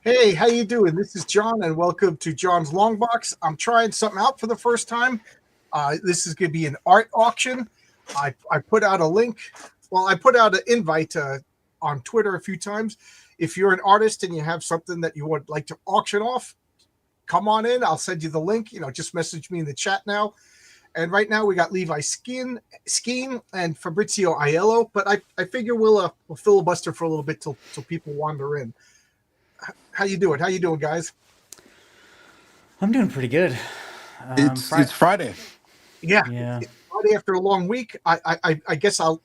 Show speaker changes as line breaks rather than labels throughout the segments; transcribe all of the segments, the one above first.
Hey, how you doing? This is John, and welcome to John's Long Box. I'm trying something out for the first time. This is going to be an art auction. I put out a link. Well, I put out an invite on Twitter a few times. If you're an artist and you have something that you would like to auction off, come on in. I'll send you the link. Just message me in the chat now. And right now we got Levi Skeen and Fabrizio Aiello, but I figure we'll filibuster for a little bit till people wander in. How you doing? How you doing, guys?
I'm doing pretty good.
It's Friday.
Yeah.
Yeah.
Friday after a long week. I guess I'll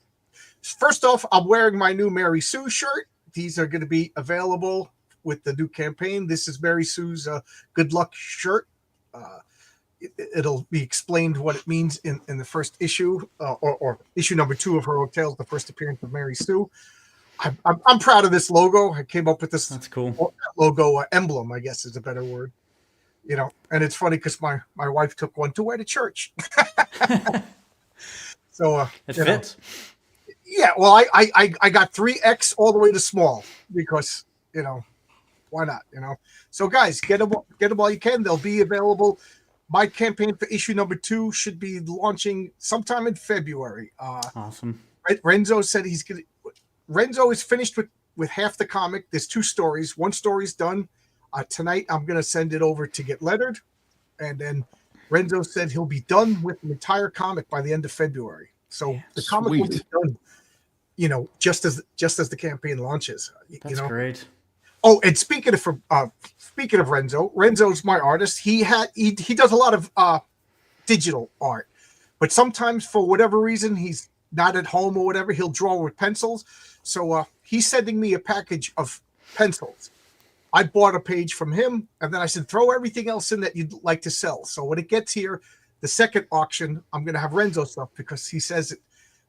first off, I'm wearing my new Mary Sue shirt. These are going to be available with the new campaign. This is Mary Sue's good luck shirt. It'll be explained what it means in the first issue or issue number 2 of Heroic Tales, the first appearance of Mary Sue. I'm proud of this logo. I came up with this.
That's cool.
Logo emblem, I guess is a better word. And it's funny because my wife took one to wear to church. So
it fits.
Yeah, well, I got 3X all the way to small because why not? So guys, get them while you can. They'll be available. My campaign for issue number 2 should be launching sometime in February.
Awesome.
Renzo said Renzo is finished with half the comic. There's 2 stories. One story's done. Tonight, I'm going to send it over to get lettered. And then Renzo said he'll be done with the entire comic by the end of February. So the comic will be done, just as the campaign launches.
That's great.
Oh, and speaking of Renzo, Renzo's my artist. He does a lot of digital art, but sometimes for whatever reason he's not at home or whatever, he'll draw with pencils. So he's sending me a package of pencils. I bought a page from him, and then I said, throw everything else in that you'd like to sell. So when it gets here, the second auction, I'm going to have Renzo stuff because he says it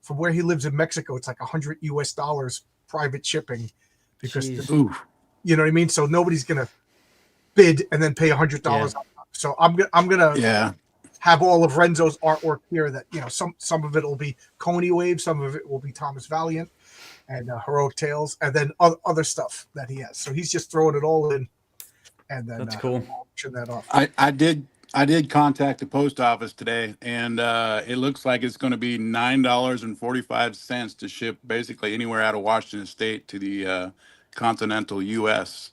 from where he lives in Mexico, it's like $100 US private shipping because, you know what I mean? So nobody's going to bid and then pay $100. Yeah. So I'm going to have all of Renzo's artwork here that, some of it will be Coney Wave, some of it will be Thomas Valiant and Heroic Tales, and then other stuff that he has. So he's just throwing it all in, and then
that's cool.
Auction that off.
I did contact the post office today, and it looks like it's going to be $9.45 to ship basically anywhere out of Washington State to the continental U.S.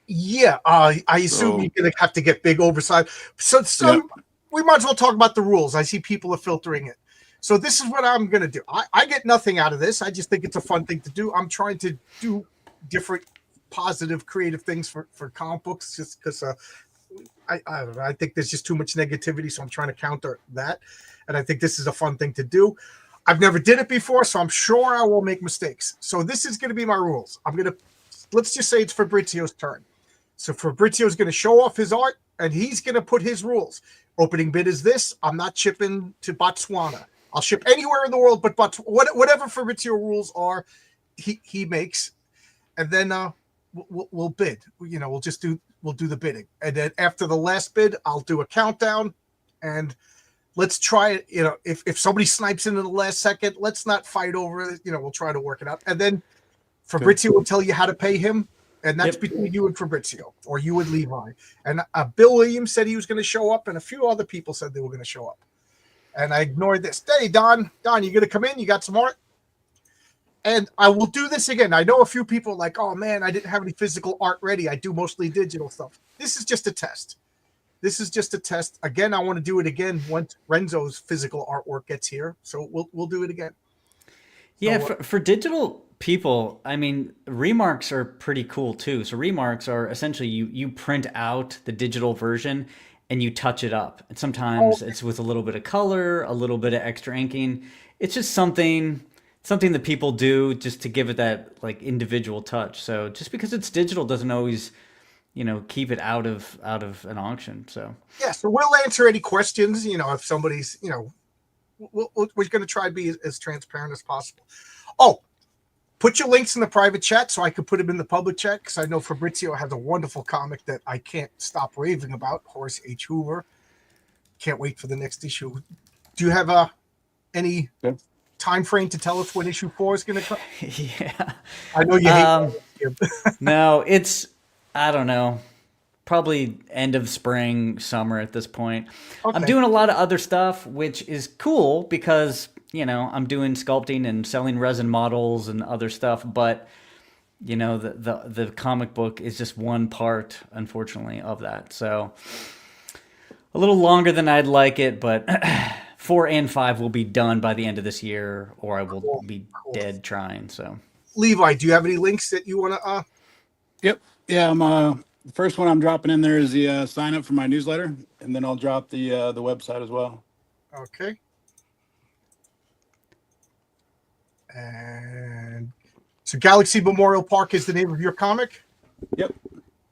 Yeah, I assume you're going to have to get big oversized. So we might as well talk about the rules. I see people are filtering it. So this is what I'm going to do. I get nothing out of this. I just think it's a fun thing to do. I'm trying to do different positive, creative things for comic books just because I don't know. I think there's just too much negativity, so I'm trying to counter that. And I think this is a fun thing to do. I've never did it before, so I'm sure I will make mistakes. So this is going to be my rules. Let's just say it's Fabrizio's turn. So Fabrizio's going to show off his art, and he's going to put his rules. Opening bid is this. I'm not shipping to Botswana. I'll ship anywhere in the world, but whatever Fabrizio rules are, he makes, and then we'll bid. We'll do the bidding, and then after the last bid, I'll do a countdown, and let's try it. If somebody snipes in the last second, let's not fight over it. We'll try to work it out, and then Fabrizio will tell you how to pay him, and that's between you and Fabrizio, or you and Levi. And Bill Williams said he was going to show up, and a few other people said they were going to show up. And I ignored this. Hey, Don, you going to come in? You got some art? And I will do this again. I know a few people are like, oh, man, I didn't have any physical art ready. I do mostly digital stuff. This is just a test. Again, I want to do it again once Renzo's physical artwork gets here. So we'll do it again.
Yeah, for digital people, I mean, remarks are pretty cool, too. So remarks are essentially you print out the digital version and you touch it up. And sometimes it's with a little bit of color, a little bit of extra inking. It's just something that people do just to give it that like individual touch. So just because it's digital doesn't always, keep it out of an auction. So
yeah, so we'll answer any questions. If somebody's, we're going to try to be as transparent as possible. Oh, put your links in the private chat so I can put them in the public chat because I know Fabrizio has a wonderful comic that I can't stop raving about, Horace H. Hoover. Can't wait for the next issue. Do you have any time frame to tell us when issue 4 is going to come?
Yeah.
I know you hate it.
No, it's I don't know. Probably end of spring, summer at this point. I'm
Okay.
doing a lot of other stuff, which is cool because, I'm doing sculpting and selling resin models and other stuff, but the comic book is just one part, unfortunately, of that. So a little longer than I'd like it, but 4 and 5 will be done by the end of this year, or I will
Cool.
be
Cool.
dead trying. So
Levi, do you have any links that you want to?
Yep. Yeah. The first one I'm dropping in there is the sign up for my newsletter, and then I'll drop the website as well.
Okay. And so, Galaxy Memorial Park is the name of your comic.
Yep.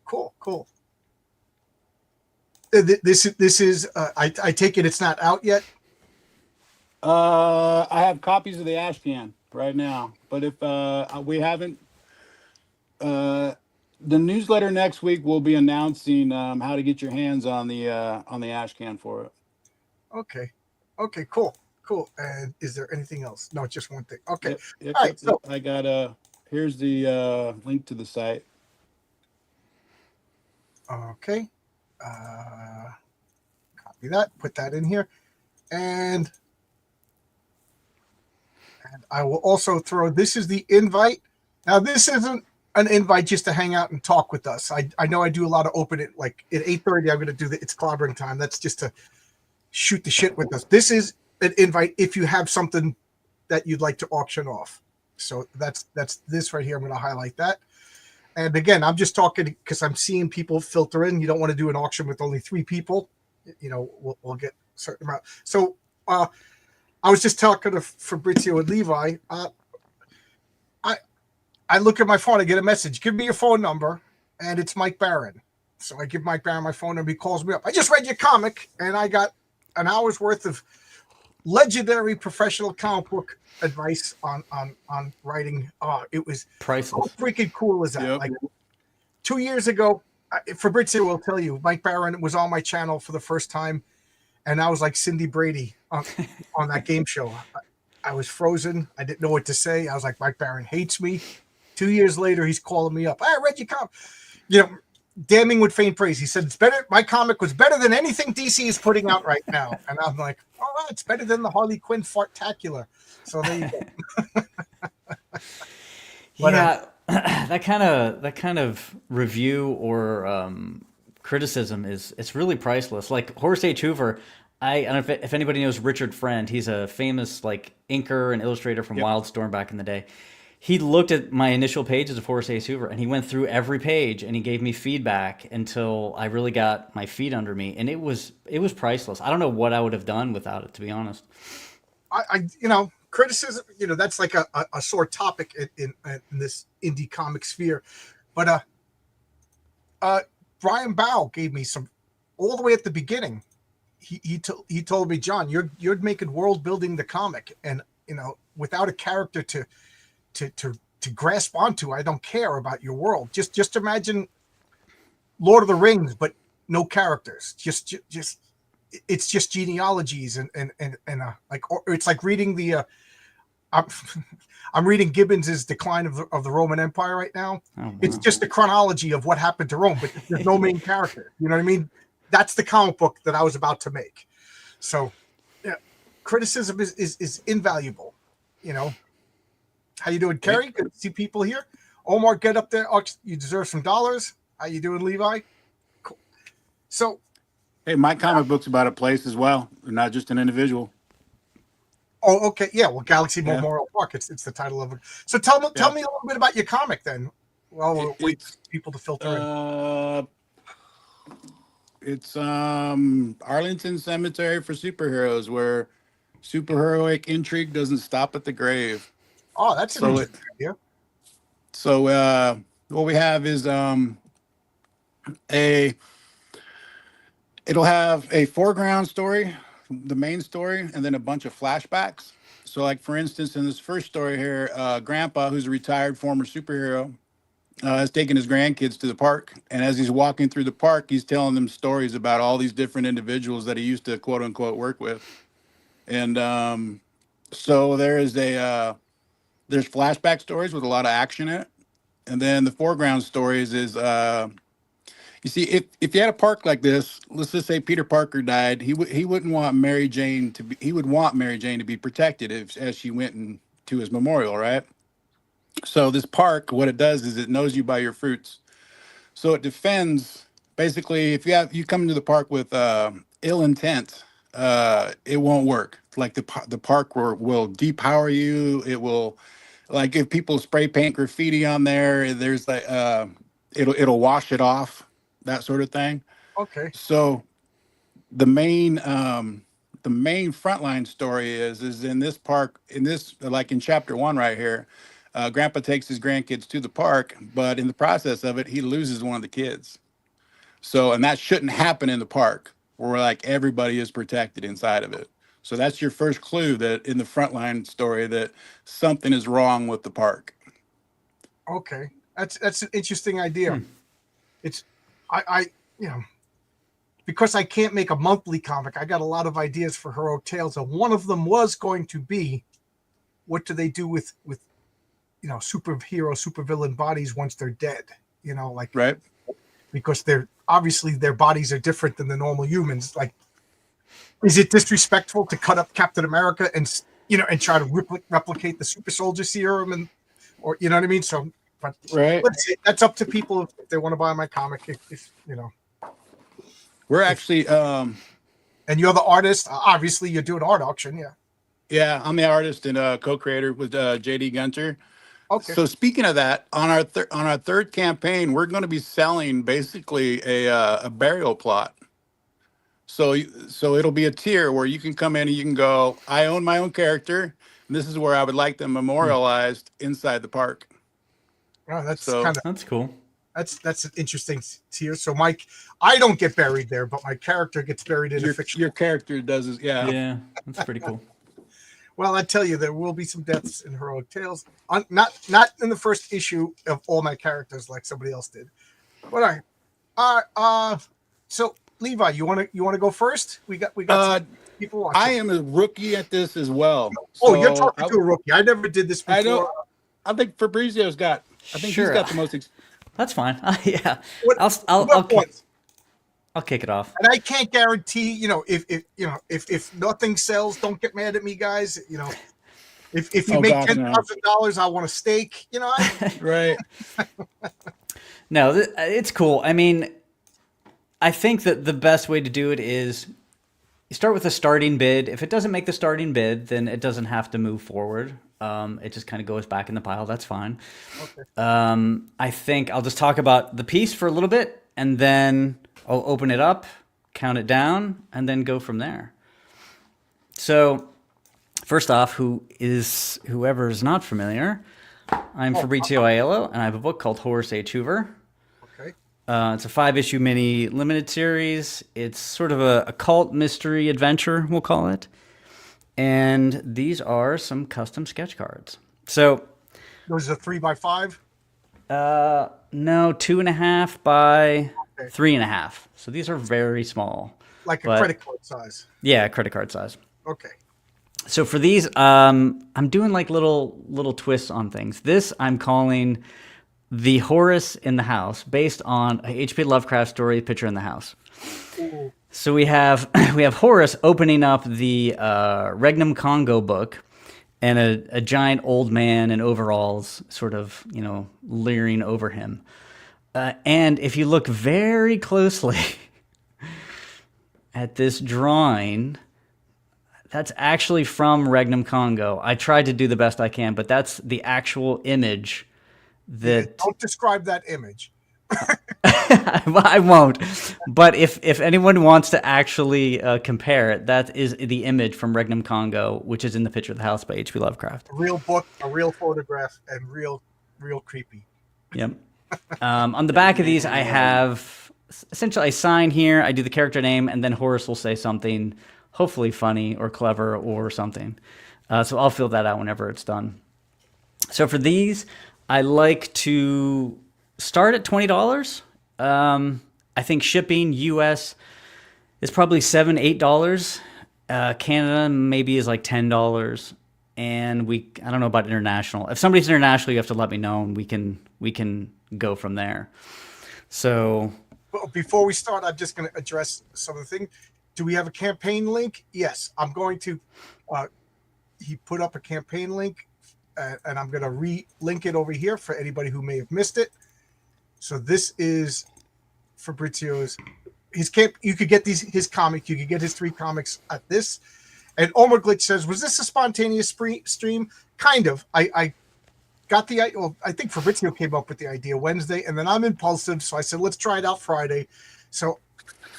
Cool. Cool. This is. I take it it's not out yet.
I have copies of the ash can right now, but if we haven't, the newsletter next week will be announcing how to get your hands on the ash can for it.
Okay. Okay. Cool. Cool. And is there anything else? No, just one thing. Okay.
Yep,
All right. So
I got here's the link to the site.
okay. Copy that. Put that in here, and I will also throw. This is the invite. Now, this isn't an invite just to hang out and talk with us. I know I do a lot of open it. Like at 8:30, I'm going to do the It's Clobbering Time. That's just to shoot the shit with us. This is an invite if you have something that you'd like to auction off. So that's this right here. I'm going to highlight that. And again, I'm just talking because I'm seeing people filter in. You don't want to do an auction with only 3 people. We'll get a certain amount. So I was just talking to Fabrizio and Levi. I look at my phone. I get a message. Give me your phone number, and it's Mike Barron. So I give Mike Barron my phone number. He calls me up. I just read your comic, and I got an hour's worth of legendary professional comic book advice on writing. It was
priceless.
how freaking cool is that?
Yep.
Like 2 years ago, Fabrizio will tell you, Mike Barron was on my channel for the first time, and I was like Cindy Brady on that game show. I was frozen. I didn't know what to say. I was like, Mike Barron hates me. 2 years later, he's calling me up. I read your comic. Damning with faint praise. He said, it's better. My comic was better than anything DC is putting out right now. And I'm like, all right, it's better than the Harley Quinn Fartacular. So there you go.
But, that kind of review or criticism it's really priceless. Like Horace H. Hoover, I don't know if anybody knows Richard Friend. He's a famous inker and illustrator from Wildstorm back in the day. He looked at my initial pages of Horace H. Hoover and he went through every page and he gave me feedback until I really got my feet under me, and it was priceless. I don't know what I would have done without it, to be honest.
Criticism, that's like a sore topic in this indie comic sphere. But Brian Bow gave me some all the way at the beginning. He told me, John, you're making world building the comic, and without a character to grasp onto, I don't care about your world. Just imagine Lord of the Rings, but no characters. Just it's just genealogies and it's like reading the I'm reading Gibbons's Decline of the Roman Empire right now. Oh, wow. It's just a chronology of what happened to Rome, but there's no main character. You know what I mean? That's the comic book that I was about to make. So, yeah, criticism is invaluable. How you doing, Kerry? Good to see people here. Omar, get up there. You deserve some dollars. How you doing, Levi? Cool. So,
hey, my comic book's about a place as well, not just an individual.
Oh, okay. Yeah. Well, Galaxy Memorial Park. It's the title of it. So tell me a little bit about your comic then. Well, we'll wait for people to filter in.
It's Arlington Cemetery for Superheroes, where superheroic intrigue doesn't stop at the grave.
Oh, that's an interesting idea.
So what we have is it'll have a foreground story, the main story, and then a bunch of flashbacks. So like, for instance, in this first story here, Grandpa, who's a retired former superhero, has taken his grandkids to the park. And as he's walking through the park, he's telling them stories about all these different individuals that he used to quote unquote work with. And so there's flashback stories with a lot of action in it. And then the foreground stories is You see, if you had a park like this, let's just say Peter Parker died, he wouldn't want Mary Jane to be. He would want Mary Jane to be protected as she went to his memorial, right? So this park, what it does is it knows you by your fruits. So it defends. Basically, if you come into the park with ill intent, it won't work. Like the park will depower you. It will, like if people spray paint graffiti on there, there's like it'll wash it off, that sort of thing.
Okay.
So the main frontline story is in this park, in this, like in chapter 1 right here. Grandpa takes his grandkids to the park, but in the process of it, he loses one of the kids. So, and that shouldn't happen in the park where like everybody is protected inside of it. So that's your first clue that in the frontline story that something is wrong with the park.
Okay. That's an interesting idea. It's I you know, because I can't make a monthly comic, I got a lot of ideas for Heroic Tales, and one of them was going to be, what do they do with superhero, supervillain bodies once they're dead? Like,
right?
Because they're obviously their bodies are different than the normal humans. Like, is it disrespectful to cut up Captain America and try to replicate the super soldier serum or you know what I mean? So, but
right,
that's up to people if they want to buy my comic. If
we're actually
and you're the artist. Obviously, you're doing art auction, yeah.
Yeah, I'm the artist and co-creator with JD Gunter.
Okay.
So speaking of that, on our third campaign, we're going to be selling basically a burial plot. So it'll be a tier where you can come in and you can go, I own my own character, and this is where I would like them memorialized inside the park.
Wow, that's
cool.
That's an interesting tier. So Mike, I don't get buried there, but my character gets buried in a fiction.
Your character does, yeah.
Yeah, that's pretty cool.
Well, I tell you, there will be some deaths in Heroic Tales. Not in the first issue of all my characters like somebody else did. But all right. So Levi, you want to go first? We got some people watching.
I am a rookie at this as well.
So you're talking to a rookie. I never did this before.
I think Fabrizio's got. I think he's got the most.
That's fine. Yeah. I'll kick it off.
And I can't guarantee, if nothing sells, don't get mad at me, guys. If you make $10,000, I want a steak.
Right.
No, it's cool. I mean, I think that the best way to do it is you start with a starting bid. If it doesn't make the starting bid, then it doesn't have to move forward. It just kind of goes back in the pile. That's fine. Okay. I think I'll just talk about the piece for a little bit, and then I'll open it up, count it down, and then go from there. So, first off, whoever is not familiar, I'm Fabrizio Aiello, and I have a book called Horace H. Hoover.
Okay.
It's a 5-issue mini limited series. It's sort of a cult mystery adventure, we'll call it. And these are some custom sketch cards. So,
those are 3x5?
No, 2.5 by 3.5. So these are very small.
Like a credit card size.
Yeah, credit card size.
Okay.
So for these, I'm doing like little twists on things. This I'm calling The Horus in the House, based on a H.P. Lovecraft story, Picture in the House. Ooh. So we have Horus opening up the Regnum Congo book, and a giant old man in overalls sort of, leering over him. And if you look very closely at this drawing, that's actually from Regnum Congo. I tried to do the best I can, but that's the actual image that...
Don't describe that image.
I won't. But if anyone wants to actually compare it, that is the image from Regnum Congo, which is in the Picture of the House by H.P. Lovecraft.
A real book, a real photograph, and real creepy.
Yep. On the back of these, I have essentially I sign here, I do the character name, and then Horace will say something hopefully funny or clever or something. So I'll fill that out whenever it's done. So for these, I like to start at $20. I think shipping US is probably $7, $8. Canada maybe is like $10. And I don't know about international. If somebody's international, you have to let me know, and we can go from there. So
before we start, I'm just going to address some of the things. Do we have a campaign link? Yes, I'm going to. He put up a campaign link, and I'm going to re-link it over here for anybody who may have missed it. So this is Fabrizio's his camp. You could get his comic. You could get his 3 comics at this. And Omar Glitch says, "Was this a spontaneous stream? Kind of. I got the idea. Well, I think Fabrizio came up with the idea Wednesday, and then I'm impulsive, so I said, let's try it out Friday. So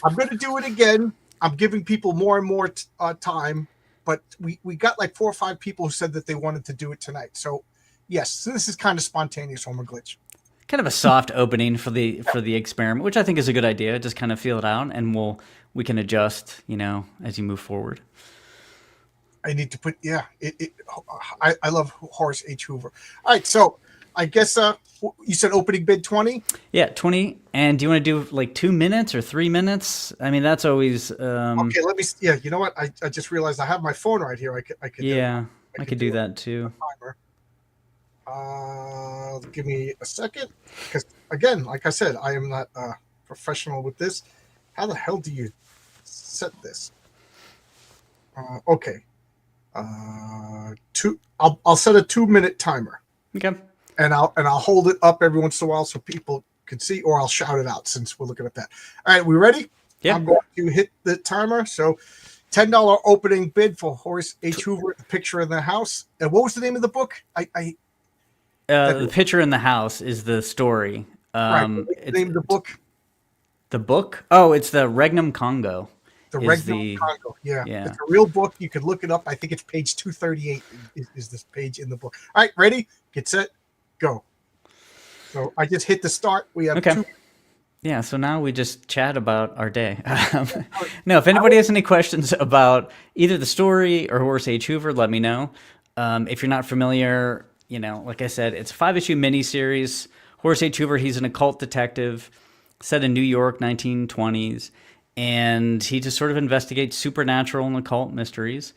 I'm going to do it again. I'm giving people more and more time, but we got like 4 or 5 people who said that they wanted to do it tonight. So yes, so this is kind of spontaneous, Omar Glitch.
Kind of a soft opening for the experiment, which I think is a good idea. Just kind of feel it out, and we can adjust, as you move forward.
I need to put, I love Horace H. Hoover. All right, so I guess you said opening bid 20?
Yeah, 20. And do you want to do like 2 minutes or 3 minutes? I mean, that's always.
Okay, let me. Yeah, you know what? I just realized I have my phone right here. I could.
Yeah, I could do that too.
Give me a second, because again, like I said, I am not a professional with this. How the hell do you set this? Okay. I'll set a 2-minute timer.
Okay.
And I'll hold it up every once in a while so people can see, or I'll shout it out since we're looking at that. All right, we ready?
Yeah.
I'm going to hit the timer. So $10 opening bid for Horace H. Hoover, The Picture in the House. And what was the name of the book?
The Picture in the House is the story.
The name of the book?
The book? Oh, it's the Regnum Congo.
The Regnum Congo. Yeah. It's a real book. You could look it up. I think it's page 238 is this page in the book. All right, ready? Get set. Go. So I just hit the start. We have 2.
Yeah, so now we just chat about our day. No, if anybody has any questions about either the story or Horace H. Hoover, let me know. If you're not familiar, like I said, it's a 5-issue miniseries. Horace H. Hoover, he's an occult detective set in New York, 1920s. And he just sort of investigates supernatural and occult mysteries.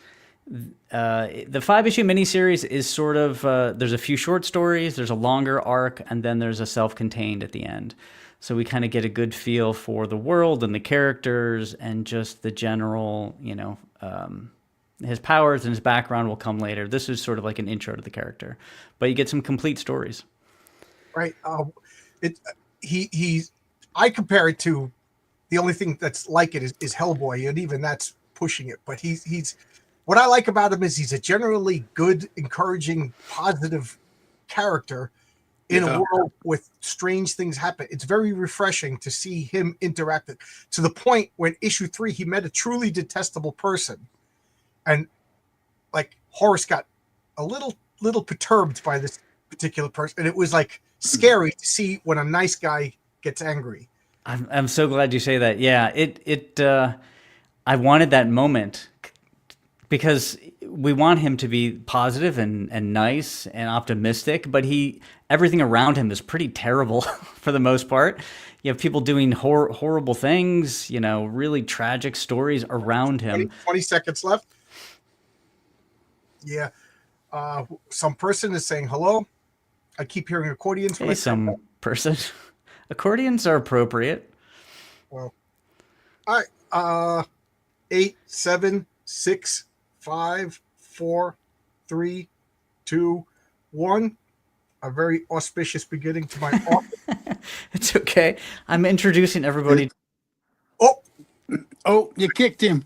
The 5-issue miniseries is sort of, there's a few short stories, there's a longer arc, and then there's a self-contained at the end. So we kind of get a good feel for the world and the characters and just the general, his powers and his background will come later. This is sort of like an intro to the character, but you get some complete stories.
Right. I compare it to, the only thing that's like it is Hellboy, and even that's pushing it. But he's what I like about him is he's a generally good, encouraging, positive character in a world with strange things happen. It's very refreshing to see him interact to the point when issue 3 he met a truly detestable person, and like Horace got a little perturbed by this particular person, and it was like scary to see when a nice guy gets angry.
I'm so glad you say that. Yeah, I wanted that moment because we want him to be positive and nice and optimistic, but everything around him is pretty terrible for the most part. You have people doing horrible things, really tragic stories around him.
20 seconds left. Yeah. Some person is saying hello. I keep hearing accordions.
Hey, some person. Accordions are appropriate.
Well, all right. 8, 7, 6, 5, 4, 3, 2, 1. A very auspicious beginning to my office.
It's okay. I'm introducing everybody.
Oh, you kicked him.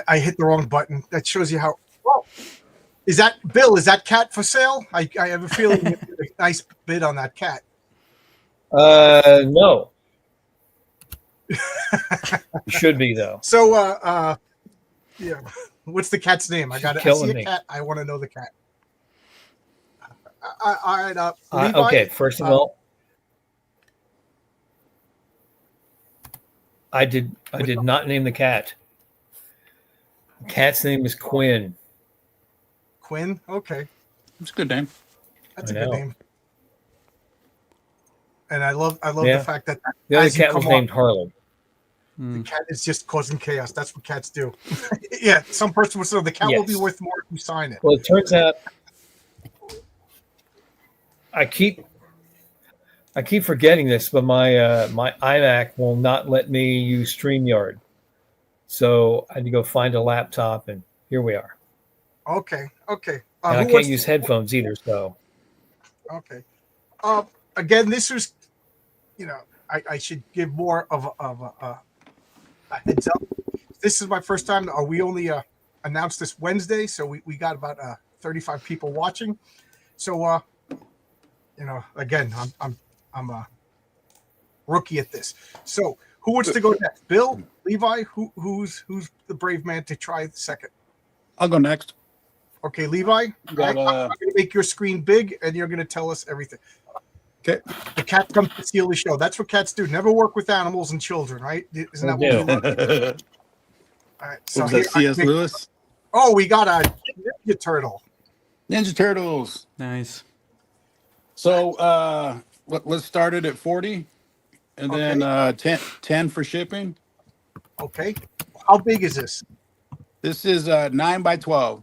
I hit the wrong button. That shows you how. Whoa. Is that Bill? Is that cat for sale? I have a feeling you did a nice bid on that cat.
No. Should be though.
So, yeah. What's the cat's name? I see a cat. I want to know the cat. All right. Levi,
okay. First of all, I did not name the cat. The cat's name is Quinn.
Quinn. Okay.
It's a good name.
That's a good name. And I love the fact that
the other cat was named Harley.
The cat is just causing chaos. That's what cats do. Yeah, some person would say the cat will be worth more if you sign it.
Well, it turns out I keep I keep forgetting this, but my iMac will not let me use StreamYard. So I had to go find a laptop, and here we are.
Okay. Okay.
And I
Who
can't
wants
use headphones either. So
Okay. Again, this was, I should give more of a heads up. This is my first time. We only announced this Wednesday, so we got about 35 people watching. So, again, I'm a rookie at this. So, who wants to go next? Bill, Levi, who's the brave man to try the second?
I'll go next.
Okay, Levi, I'm going to make your screen big, and you're going to tell us everything.
Okay.
The cat comes to steal the show. That's what cats do. Never work with animals and children, right? Isn't that what we learned? All right. So
was that C.S. Lewis?
Oh, we got a Ninja Turtle.
Ninja Turtles.
Nice.
So let's start it at 40, and then 10 for shipping.
Okay. How big is this?
This is 9 by 12.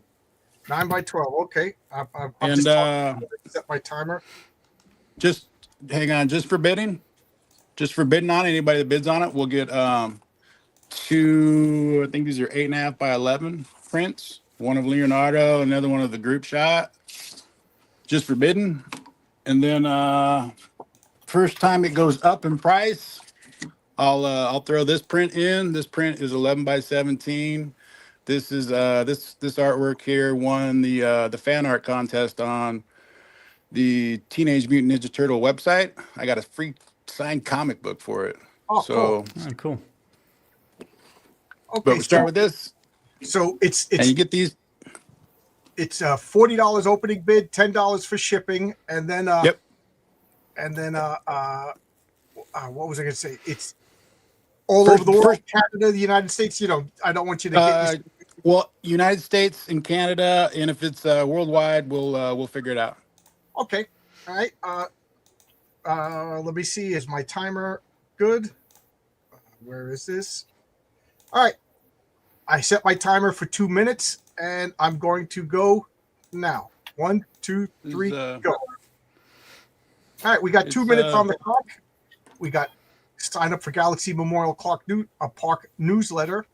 9 by 12. Okay. I'm
And
just set my timer.
just hang on, just for bidding on anybody that bids on it, we'll get two, I think these are 8.5 by 11 prints, one of Leonardo, another one of the group shot, just for bidding. And then first time it goes up in price, I'll throw this print in. This print is 11 by 17. This is this artwork here won the fan art contest on the Teenage Mutant Ninja Turtle website. I got a free signed comic book for it.
Oh,
so
Oh, cool.
Okay.
but we start with this,
So
and you get these.
it's $40 opening bid, $10 for shipping, and then
Yep.
And then what was I going to say? It's all over the world, Canada, the United States. I don't want you to get
Well, United States and Canada, and if it's worldwide, we'll figure it out.
Okay. All right. Let me see. Is my timer good? Where is this? All right. I set my timer for 2 minutes, and I'm going to go now. 1, 2, 3, go. All right. We got 2 minutes on the clock. We got sign up for Galaxy Memorial Park newsletter.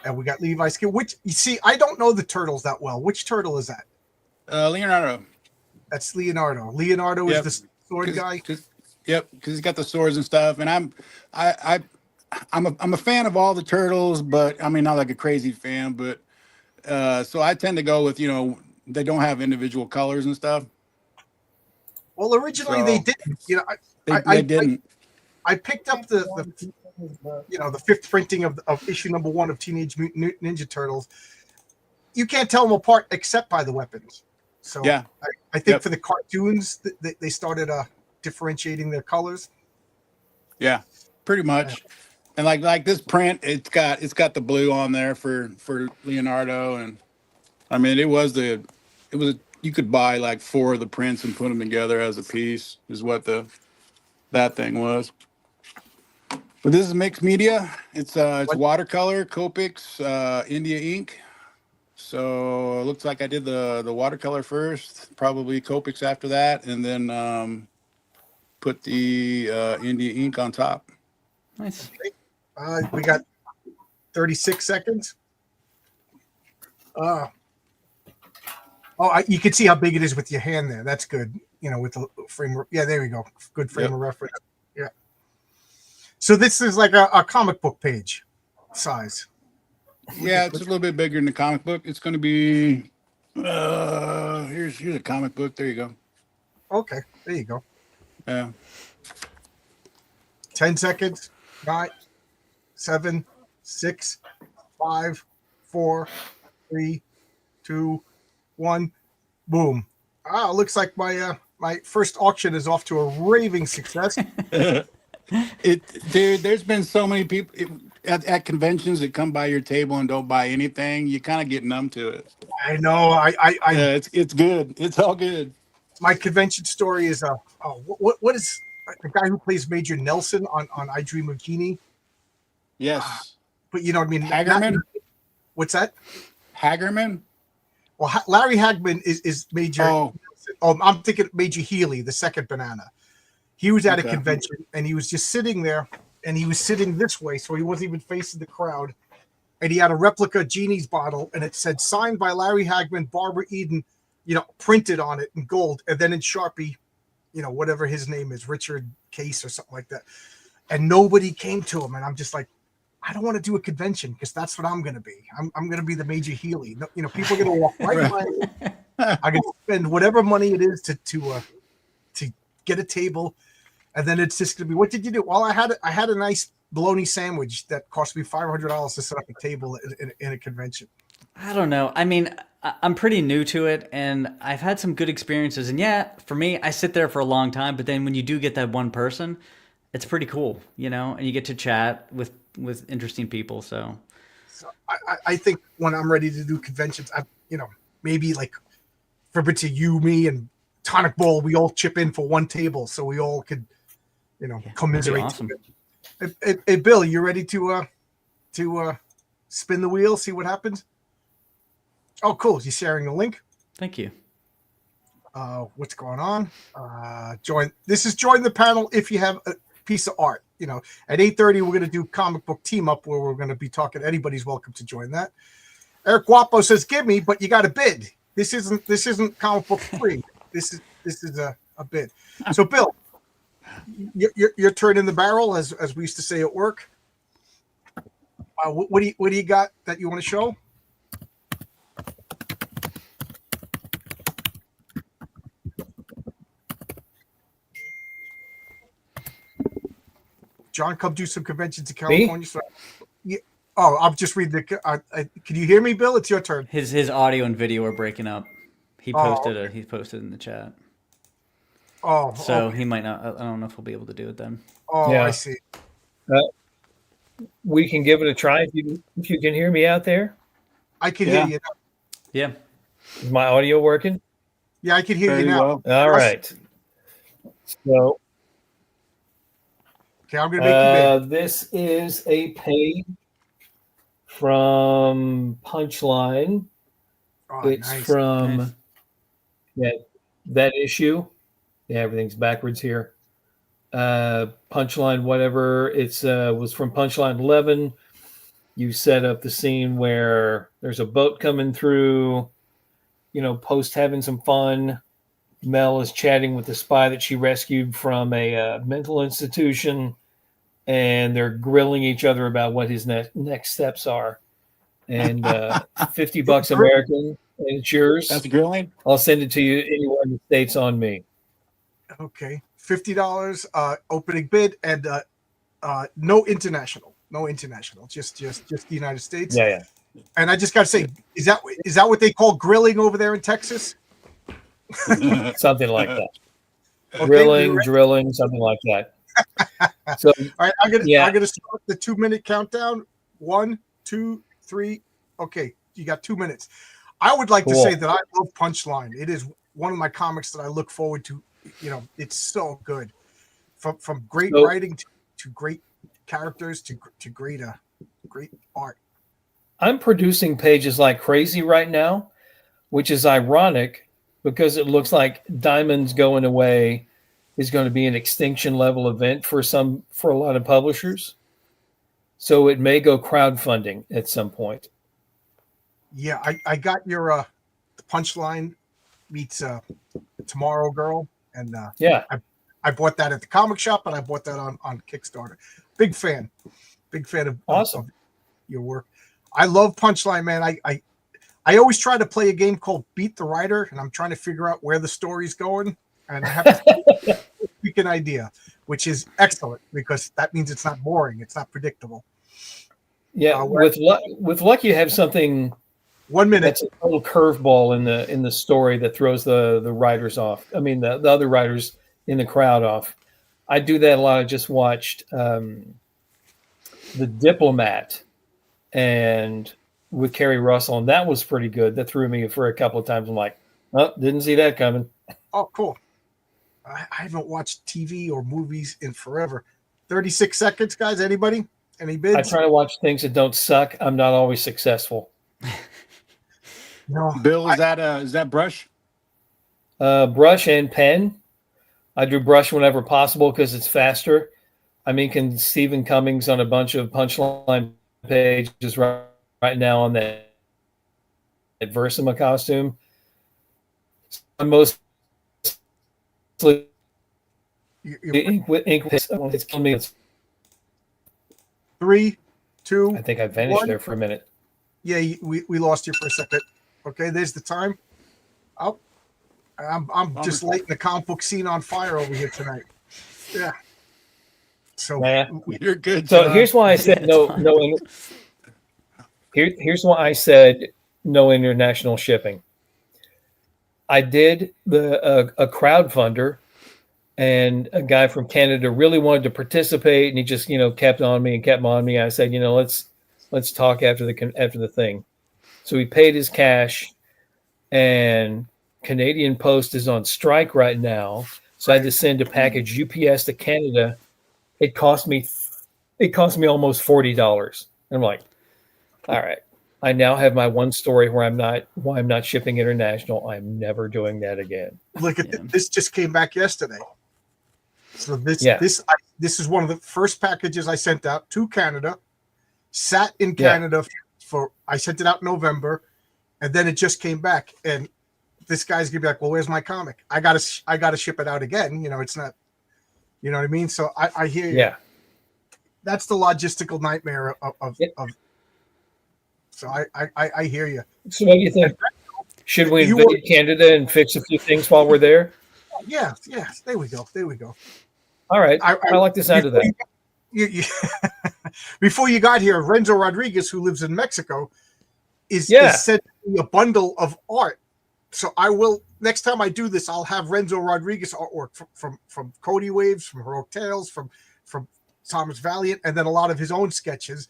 And we got Levi Skill. Which, you see, I don't know the turtles that well. Which turtle is that?
Leonardo.
That's Leonardo. Leonardo is the sword guy.
Yep, because he's got the swords and stuff. And I'm a fan of all the turtles, but I mean not like a crazy fan. But so I tend to go with they don't have individual colors and stuff.
Well, originally they didn't.
They didn't.
I picked up the fifth printing of issue number 1 of Teenage Mutant Ninja Turtles. You can't tell them apart except by the weapons. So
yeah,
I think for the cartoons, they started differentiating their colors.
Yeah, pretty much. And like this print, it's got the blue on there for Leonardo, and I mean it was you could buy like 4 of the prints and put them together as a piece is what that thing was. But this is mixed media. It's watercolor, Copics, India ink. So it looks like I did the watercolor first, probably Copics after that, and then put the India ink on top.
Nice.
We got 36 seconds. You can see how big it is with your hand there. That's good. With the frame. Yeah, there we go. Good frame of reference. Yeah. So this is like a comic book page size.
Yeah, it's a little bit bigger than the comic book. It's going to be here's a comic book. There you go.
Okay, there you go.
Yeah.
10 seconds. 9, 7, 6, 5, 4, 3, 2, 1. Boom. Looks like my first auction is off to a raving success.
Dude, there's been so many people at conventions that come by your table and don't buy anything. You kind of get numb to it.
I know.
Yeah, it's good. It's all good.
My convention story is what is the guy who plays Major Nelson on I Dream of Jeannie?
Yes.
But you know what I mean?
Hagerman?
What's that?
Hagerman?
Well, Larry Hagman is Major Nelson. Oh, I'm thinking Major Healy, the second banana. He was at a
Okay.
convention and he was just sitting there, and he was sitting this way, so he wasn't even facing the crowd. And he had a replica Genie's bottle, and it said signed by Larry Hagman, Barbara Eden, printed on it in gold, and then in Sharpie, whatever his name is, Richard Case or something like that. And nobody came to him, and I'm just like, I don't want to do a convention because that's what I'm going to be. I'm going to be the Major Healy. People are going to walk right by me. I'm going to spend whatever money it is to get a table, and then it's just going to be, what did you do? Well, I had a nice bologna sandwich that cost me $500 to set up a table in a convention.
I don't know. I mean, I'm pretty new to it, and I've had some good experiences. And yeah, for me, I sit there for a long time. But then when you do get that one person, it's pretty cool, and you get to chat with interesting people. So
I think when I'm ready to do conventions, maybe like for you, me, and Tonic Bowl, we all chip in for one table so we all could, commiserate.
Awesome.
Hey, Bill, you ready to spin the wheel, see what happens? Oh, cool. You sharing the link?
Thank you.
What's going on? Join the panel if you have a piece of art. At 8:30 we're going to do comic book team up where we're going to be talking. Anybody's welcome to join that. Eric Guapo says, "Give me, but you got to bid. This isn't comic book free. This is a bid." So, Bill, your turn in the barrel, as we used to say at work. What do you got that you want to show? John, come do some conventions in California. So, I'll just read the. Can you hear me, Bill? It's your turn.
His audio and video are breaking up. He posted he posted in the chat.
Oh,
so
okay.
He might not. I don't know if we'll be able to do it then.
Oh, yeah. I see.
We can give it a try if you can hear me out there.
I can hear you.
Yeah.
Is my audio working?
Yeah, I can hear you now.
Well. All right. So.
Okay, I'm going to make you big.
This is a page from Punchline.
Oh,
it's
nice.
from that issue. Yeah, everything's backwards here. Punchline, whatever. It's was from Punchline 11. You set up the scene where there's a boat coming through. Post having some fun. Mel is chatting with the spy that she rescued from a mental institution, and they're grilling each other about what his next steps are. And $50 American, and it's yours.
That's grilling.
I'll send it to you anywhere in the States on me.
Okay, $50 opening bid, and no international, just the United States.
Yeah.
And I just got to say, is that what they call grilling over there in Texas?
Something like that.
Okay,
Grilling, drilling, something like that. So,
all right, I'm gonna start the 2-minute countdown. 1, 2, 3. Okay, you got 2 minutes. I would like to say that I love Punchline. It is one of my comics that I look forward to. It's so good, from great writing to great characters to great art.
I'm producing pages like crazy right now, which is ironic because it looks like Diamond's going away is going to be an extinction level event for a lot of publishers. So it may go crowdfunding at some point.
Yeah, I got your the Punchline meets Tomorrow Girl, and I bought that at the comic shop, and I bought that on Kickstarter. Big fan of
awesome
your work. I love Punchline, man. I always try to play a game called Beat the Writer, and I'm trying to figure out where the story's going, and I have to pick an idea, which is excellent because that means it's not boring, it's not predictable.
Yeah, with luck, you have something.
1 minute.
That's a little curveball in the story that throws the writers off. I mean, the other writers in the crowd off. I do that a lot. I just watched The Diplomat, and with Kerry Russell, and that was pretty good. That threw me for a couple of times. I'm like, oh, didn't see that coming.
Oh, cool. I haven't watched TV or movies in forever. 36 seconds, guys. Anybody? Any bids?
I try to watch things that don't suck. I'm not always successful.
No.
Bill, is that Brush?
Brush and pen. I do brush whenever possible because it's faster. I'm inking Stephen Cummings on a bunch of Punchline pages right now on that Versima costume. I'm mostly ink. It's killing me.
3, 2.
I think I vanished
1.
there for a minute.
Yeah, we lost you for a second. Okay, there's the time. Oh, I'm just lighting the comic book scene on fire over here tonight. Yeah. So
You're good.
So
John.
here's why I said no. Here's why I said no international shipping. I did a crowdfunder, and a guy from Canada really wanted to participate, and he just kept on me. I said, let's talk after the thing. So he paid his cash, and Canadian Post is on strike right now. So I had to send a package UPS to Canada. It cost me almost $40. I'm like, all right. I now have my one story where I'm not shipping international. I'm never doing that again.
Look at this just came back yesterday. So this is one of the first packages I sent out to Canada. Sat in Canada I sent it out in November, and then it just came back. And this guy's gonna be like, "Well, where's my comic? I gotta ship it out again." It's not. You know what I mean? So I hear you.
Yeah.
That's the logistical nightmare of so I hear you.
So what do you think? Should we invade Canada and fix a few things while we're there?
Yeah. There we go.
All right. I like the sound of that.
Before you got here, Renzo Rodriguez, who lives in Mexico, is sending me a bundle of art. So I will, next time I do this, I'll have Renzo Rodriguez artwork from Cody Waves, from Heroic Tales, from Thomas Valiant, and then a lot of his own sketches,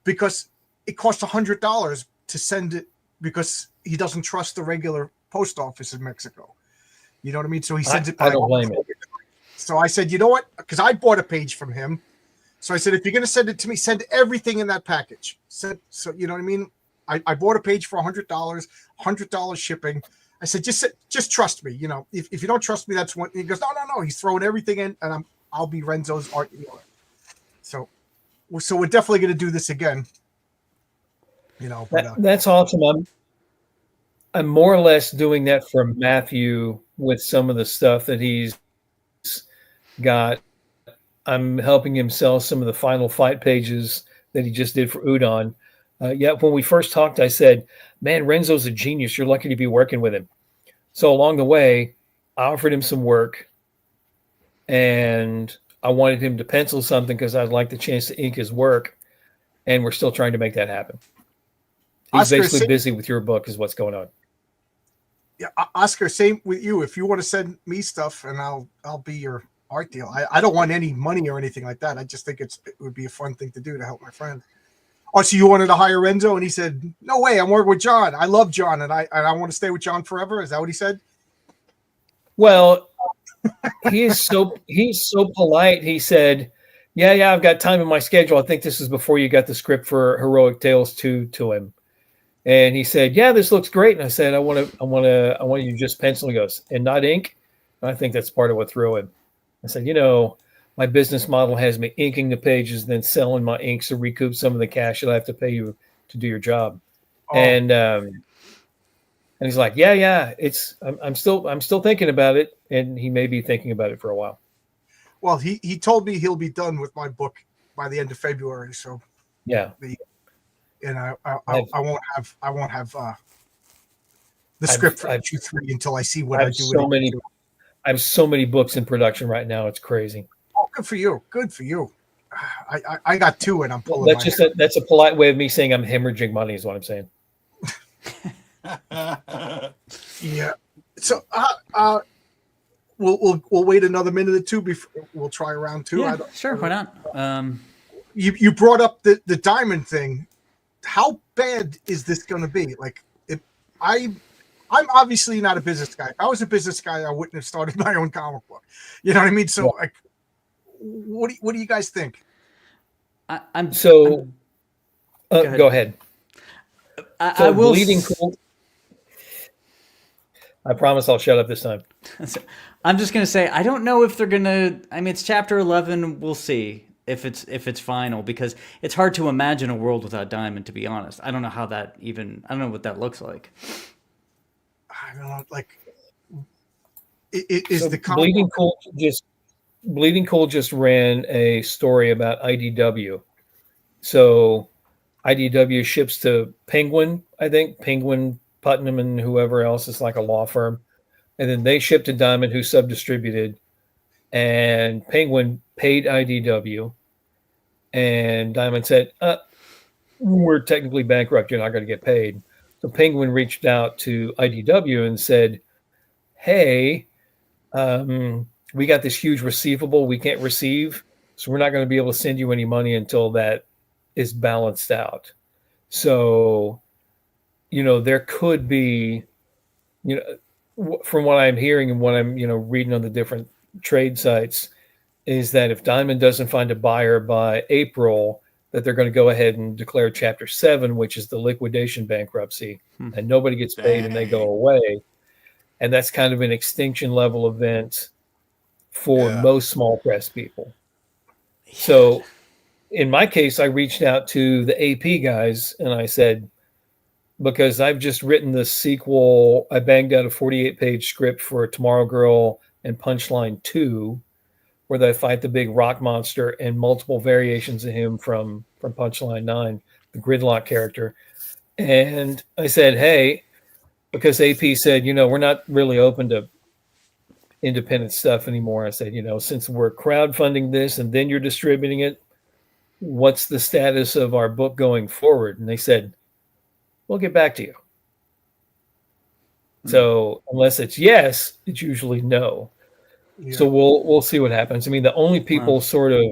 because it costs $100 to send it because he doesn't trust the regular post office in Mexico. You know what I mean? So he sends it back.
I don't blame it.
So I said, you know what? Because I bought a page from him. So I said, if you're going to send it to me, send everything in that package. So you know what I mean? I bought a page for $100, $100 shipping. I said, just trust me. If you don't trust me, that's one. He goes, no. He's throwing everything in, and I'll be Renzo's art dealer. So we're definitely going to do this again.
That's awesome. I'm more or less doing that for Matthew with some of the stuff that he's got. I'm helping him sell some of the Final Fight pages that he just did for Udon. When we first talked, I said, man, Renzo's a genius. You're lucky to be working with him. So along the way, I offered him some work, and I wanted him to pencil something because I'd like the chance to ink his work, and we're still trying to make that happen. He's
Oscar,
basically busy with your book is what's going on.
Yeah, Oscar, same with you. If you want to send me stuff, and I'll be your art deal. I don't want any money or anything like that. I just think it would be a fun thing to do to help my friend. Oh, so you wanted to hire Renzo, and he said, "No way, I'm working with John. I love John, and I want to stay with John forever." Is that what he said?
Well, he's so polite. He said, "Yeah, I've got time in my schedule." I think this is before you got the script for Heroic Tales 2 to him, and he said, "Yeah, this looks great." And I said, "I want you to just pencil." He goes, "And not ink?" And I think that's part of what threw him. I said, my business model has me inking the pages, then selling my inks to recoup some of the cash that I have to pay you to do your job. Oh. And he's like, yeah, I'm still thinking about it, and he may be thinking about it for a while.
Well, he told me he'll be done with my book by the end of February. So
yeah,
and I won't have the script for issue 3 until I see what I do.
I have so many books in production right now. It's crazy.
Oh, good for you. I got 2, and I'm pulling.
That's a polite way of me saying I'm hemorrhaging money, is what I'm saying.
Yeah. So we'll wait another minute or two before we'll try round 2.
Yeah, sure. Why not?
You brought up the diamond thing. How bad is this going to be? Like, I'm obviously not a business guy. If I was a business guy, I wouldn't have started my own comic book. You know what I mean? So, like, what do you guys think?
Go ahead.
I will.
I promise I'll shut up this time.
I'm just gonna say I don't know if they're gonna. I mean, it's chapter 11. We'll see if it's final, because it's hard to imagine a world without Diamond. To be honest, I don't know how that even. I don't know what that looks like.
I don't know. Like, it is
So
the comic
Bleeding Cool just ran a story about IDW. So IDW ships to Penguin, I think, Penguin, Putnam, and whoever else is like a law firm. And then they shipped to Diamond, who sub-distributed. And Penguin paid IDW. And Diamond said, we're technically bankrupt. You're not going to get paid. So Penguin reached out to IDW and said, hey, we got this huge receivable we can't receive. So we're not going to be able to send you any money until that is balanced out. So, there could be, from what I'm hearing and what I'm, reading on the different trade sites, is that if Diamond doesn't find a buyer by April, that they're going to go ahead and declare Chapter 7, which is the liquidation bankruptcy, and nobody gets paid and they go away. And that's kind of an extinction level event for most small press people. So in my case, I reached out to the AP guys and I said, because I've just written the sequel, I banged out a 48-page script for Tomorrow Girl and Punchline 2, where they fight the big rock monster and multiple variations of him from Punchline 9, the Gridlock character. And I said, hey, because AP said, we're not really open to independent stuff anymore. I said, since we're crowdfunding this and then you're distributing it, what's the status of our book going forward? And they said, we'll get back to you. So unless it's yes, it's usually no. Yeah. So we'll see what happens. I mean, the only people sort of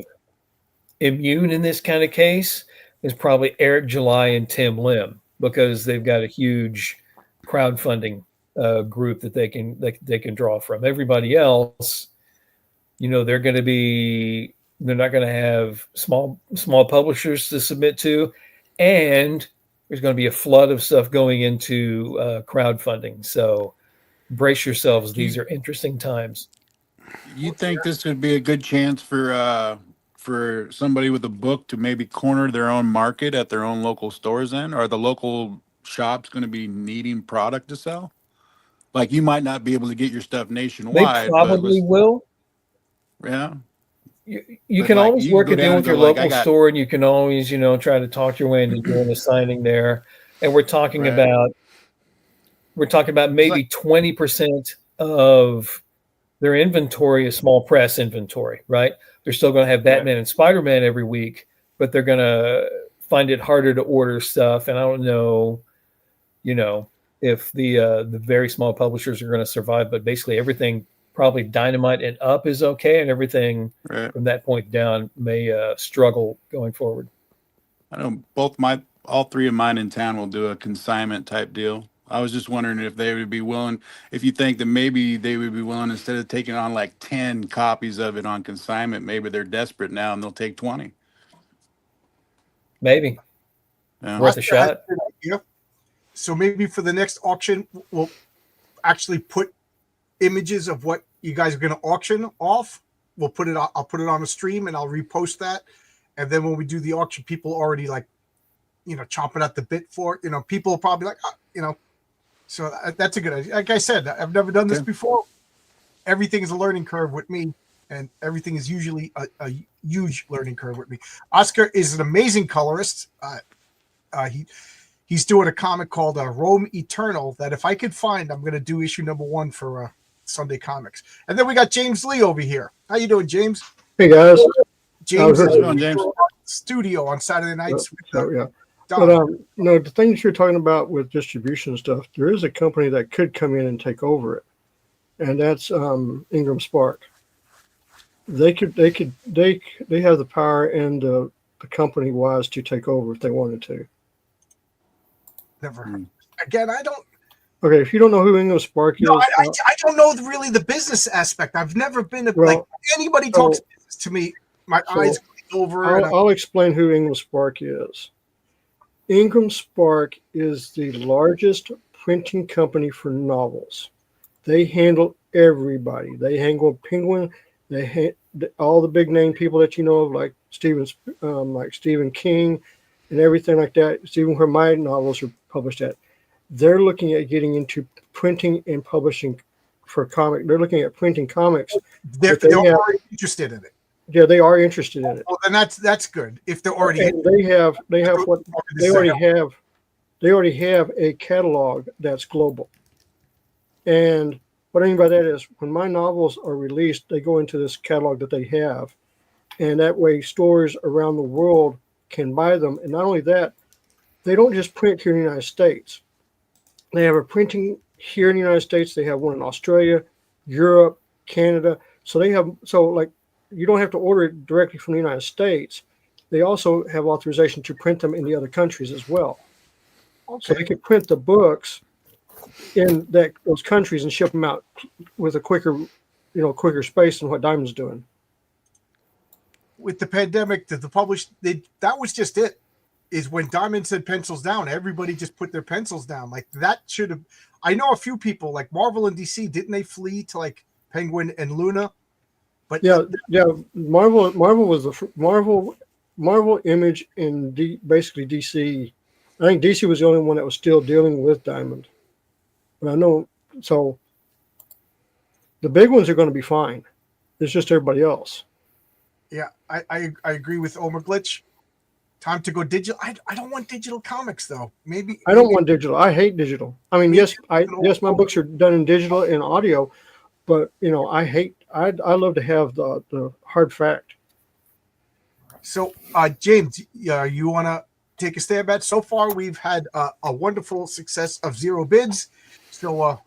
immune in this kind of case is probably Eric July and Tim Lim, because they've got a huge crowdfunding group that they can draw from. Everybody else, they're not going to have small publishers to submit to, and there's going to be a flood of stuff going into crowdfunding. So brace yourselves. These are interesting times.
You think this would be a good chance for somebody with a book to maybe corner their own market at their own local stores then? Are the local shops going to be needing product to sell? Like, you might not be able to get your stuff nationwide.
They probably will.
Yeah.
You can always work a deal with your local store, and you can always, try to talk your way into doing a signing there. And we're talking about maybe 20% of their inventory is small press inventory, right? They're still going to have Batman and Spider-Man every week, but they're going to find it harder to order stuff. And I don't know, if the very small publishers are going to survive, but basically everything, probably Dynamite and up, is okay, and everything from that point down may struggle going forward.
I know all three of mine in town will do a consignment type deal. I was just wondering if they would be willing, if you think that maybe they would be willing, instead of taking on like 10 copies of it on consignment, maybe they're desperate now and they'll take 20.
Maybe.
Yeah.
Worth a shot.
So maybe for the next auction, we'll actually put images of what you guys are going to auction off. I'll put it on a stream and I'll repost that. And then when we do the auction, people already chomping at the bit for it. People will probably so that's a good idea. Like I said, I've never done this before. Everything is a learning curve with me, and everything is usually a huge learning curve with me. Oscar is an amazing colorist. He's doing a comic called Rome Eternal that if I could find, I'm going to do issue number 1 for Sunday Comics. And then we got James Lee over here. How you doing, James?
Hey, guys.
James is
in James?
studio on Saturday nights.
Yeah. But the things you're talking about with distribution stuff, there is a company that could come in and take over it, and that's Ingram Spark. They have the power and the company wise to take over if they wanted to.
Never. Again, I don't.
Okay, if you don't know who Ingram Spark is,
I don't know really the business aspect. I've never been like anybody talks business to me. My eyes glaze over.
I'll explain who Ingram Spark is. Ingram Spark is the largest printing company for novels. They handle everybody. They handle Penguin. All the big name people that you know of, like Stephen King, and everything like that. Even where my novels are published at, they're looking at getting into printing and publishing for comic. They're looking at printing comics.
They're already interested in it.
Yeah, they are interested in it.
Well, then that's good. If they're already,
And they already have a catalog that's global. And what I mean by that is when my novels are released, they go into this catalog that they have. And that way stores around the world can buy them. And not only that, they don't just print here in the United States. They have a printing here in the United States. They have one in Australia, Europe, Canada. So you don't have to order it directly from the United States. They also have authorization to print them in the other countries as well. So they can print the books in those countries and ship them out with a quicker space than what Diamond's doing.
With the pandemic, that was just it. Is when Diamond said pencils down, everybody just put their pencils down. Like that should have. I know a few people like Marvel and DC. Didn't they flee to like Penguin and Luna? But
yeah. Marvel was the Marvel Image and basically DC. I think DC was the only one that was still dealing with Diamond. But I know, so the big ones are going to be fine. It's just everybody else.
Yeah, I agree with Omar Glitch. Time to go digital. I don't want digital comics though. Maybe
I don't want digital. I hate digital. I mean, yes, my books are done in digital and audio, but I love to have the hard fact.
So, James, you want to take a stab at? So far, we've had a wonderful success of 0 bids. So,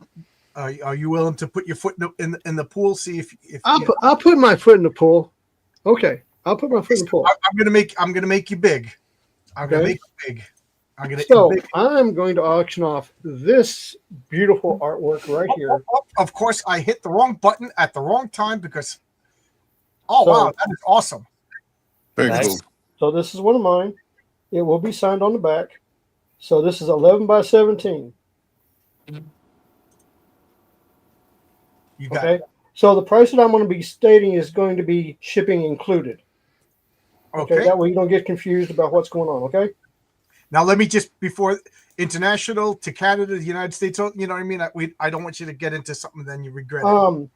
are you willing to put your foot in the pool? See if
I'll put my foot in the pool. Okay, I'll put my foot in the pool.
I'm gonna make you big. I'm gonna make you big.
I'm going to auction off this beautiful artwork right here.
Of course, I hit the wrong button at the wrong time because. Wow, that is awesome.
Very cool.
So this is one of mine. It will be signed on the back. So this is 11 by 17.
You got
okay.
it.
So the price that I'm going to be stating is going to be shipping included.
Okay.
That way you don't get confused about what's going on. Okay.
Now let me just before international to Canada, the United States. You know what I mean? I don't want you to get into something then you regret it.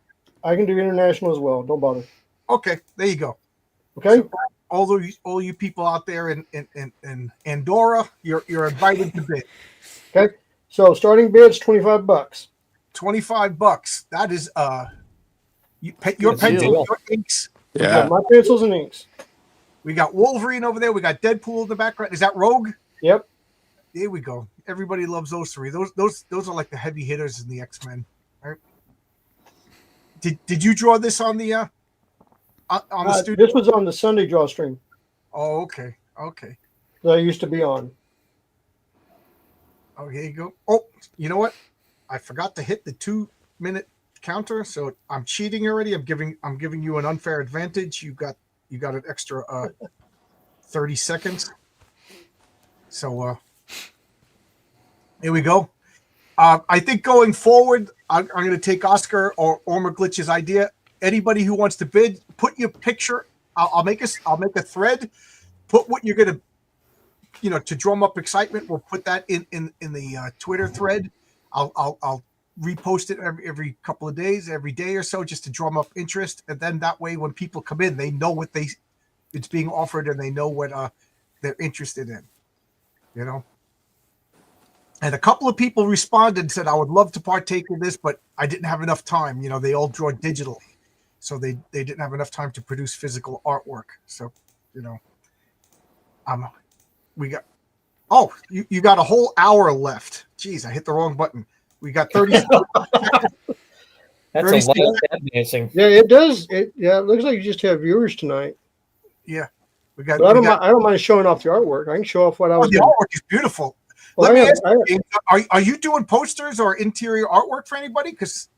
I can do international as well. Don't bother.
Okay, there you go.
Okay.
So, all you people out there in Andorra, you're invited to bid.
Okay. So starting bid's $25.
$25. That is your pencil, your inks.
Yeah.
My pencils and inks.
We got Wolverine over there. We got Deadpool in the background. Is that Rogue?
Yep.
There we go. Everybody loves those three. Those are like the heavy hitters in the X-Men. Right? Did you draw this on the studio?
This was on the Sunday draw stream.
Oh, okay.
That I used to be on.
Oh, here you go. Oh, you know what? I forgot to hit the 2-minute counter, so I'm cheating already. I'm giving you an unfair advantage. You got an extra 30 seconds. So here we go. I think going forward, I'm going to take Oscar or Omar Glitch's idea. Anybody who wants to bid, put your picture. I'll make a thread. Put what you're going to, to drum up excitement. We'll put that in the Twitter thread. I'll repost it every couple of days, every day or so, just to drum up interest. And then that way, when people come in, they know it's being offered and they know what they're interested in. And a couple of people responded and said, I would love to partake in this, but I didn't have enough time. They all draw digitally. So they didn't have enough time to produce physical artwork. So, we got, you got a whole hour left. Jeez, I hit the wrong button. We got 30 seconds.
That's 30 a lot of tap dancing.
Yeah, it does. It looks like you just have viewers tonight.
Yeah.
I don't mind showing off the artwork. I can show off what I was
doing. The artwork is beautiful.
Well,
Let me ask you, are you doing posters or interior artwork for anybody? Because,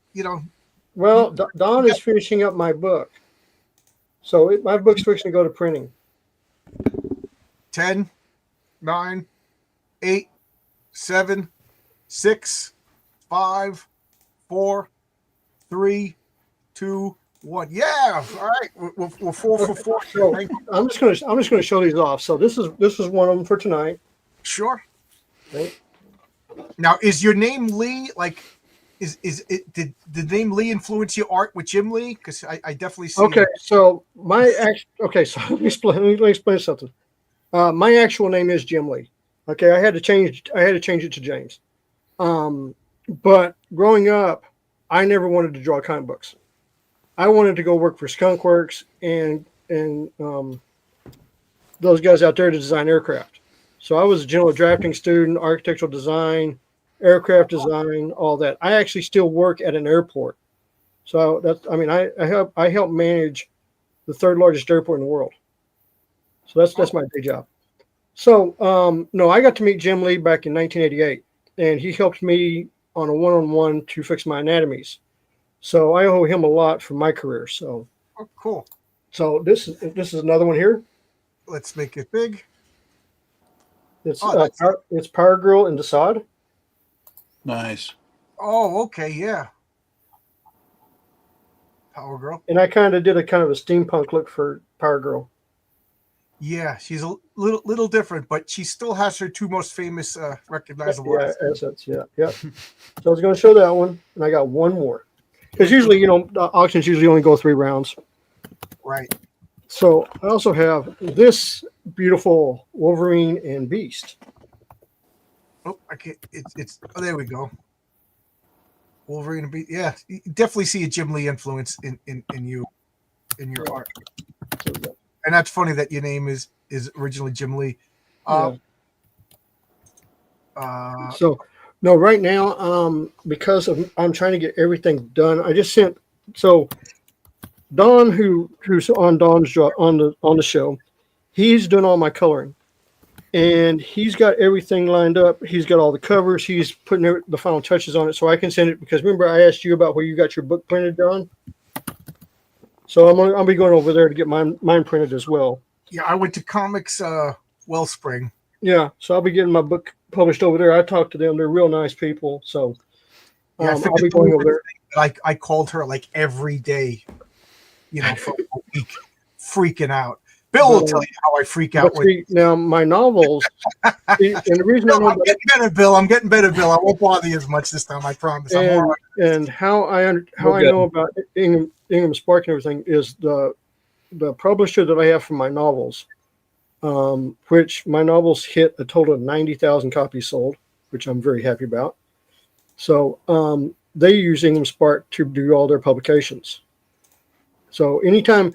Well, Don is finishing up my book. So my book's fixing to go to printing.
10, 9, 8, 7, 6, 5, 4, 3, 2, 1. Yeah. All right. We're 4 for 4.
So
Thank you.
I'm just gonna show these off. So this is one of them for tonight.
Sure.
Okay.
Now, is your name Lee? Like, is it did the name Lee influence your art with Jim Lee? Because I definitely see.
Okay, so so let me explain something. My actual name is Jim Lee. Okay, I had to change it to James. But growing up, I never wanted to draw comic books. I wanted to go work for Skunk Works and those guys out there to design aircraft. So I was a general drafting student, architectural design, aircraft design, all that. I actually still work at an airport. So I help manage the third largest airport in the world. So that's my day job. So no, I got to meet Jim Lee back in 1988, and he helped me on a one-on-one to fix my anatomies. So I owe him a lot for my career. So
Oh, cool.
so this is another one here.
Let's make it big.
It's
Oh,
it's Power Girl in Desaad.
Nice.
Oh, okay, yeah. Power Girl.
And I kind of did a steampunk look for Power Girl.
Yeah, she's a little different, but she still has her two most famous recognizable
Yeah,
assets.
assets. Yeah, yeah. So I was going to show that one, and I got one more. Because usually, auctions usually only go 3 rounds.
Right.
So I also have this beautiful Wolverine and Beast.
Oh, I can't. It's. Oh, there we go. Wolverine and Beast. Yeah, you definitely see a Jim Lee influence in you, in your art. And that's funny that your name is originally Jim Lee.
So no, right now, because I'm trying to get everything done, I just sent. So Don, who's on the show, he's doing all my coloring, and he's got everything lined up. He's got all the covers. He's putting the final touches on it, so I can send it. Because remember, I asked you about where you got your book printed, Don. So I'll be going over there to get mine printed as well.
Yeah, I went to Comics Wellspring.
Yeah, so I'll be getting my book published over there. I talked to them; they're real nice people. So
Yeah,
I'll be going over there.
I called her like every day, for a week, freaking out. Bill will tell you how I freak out.
Now my novels, and the reason
I'm getting better, Bill. I'm getting better, Bill. I won't bother you as much this time. I promise.
And how I know about Ingram Spark and everything is the publisher that I have for my novels, which my novels hit a total of 90,000 copies sold, which I'm very happy about. So they use Ingram Spark to do all their publications. So anytime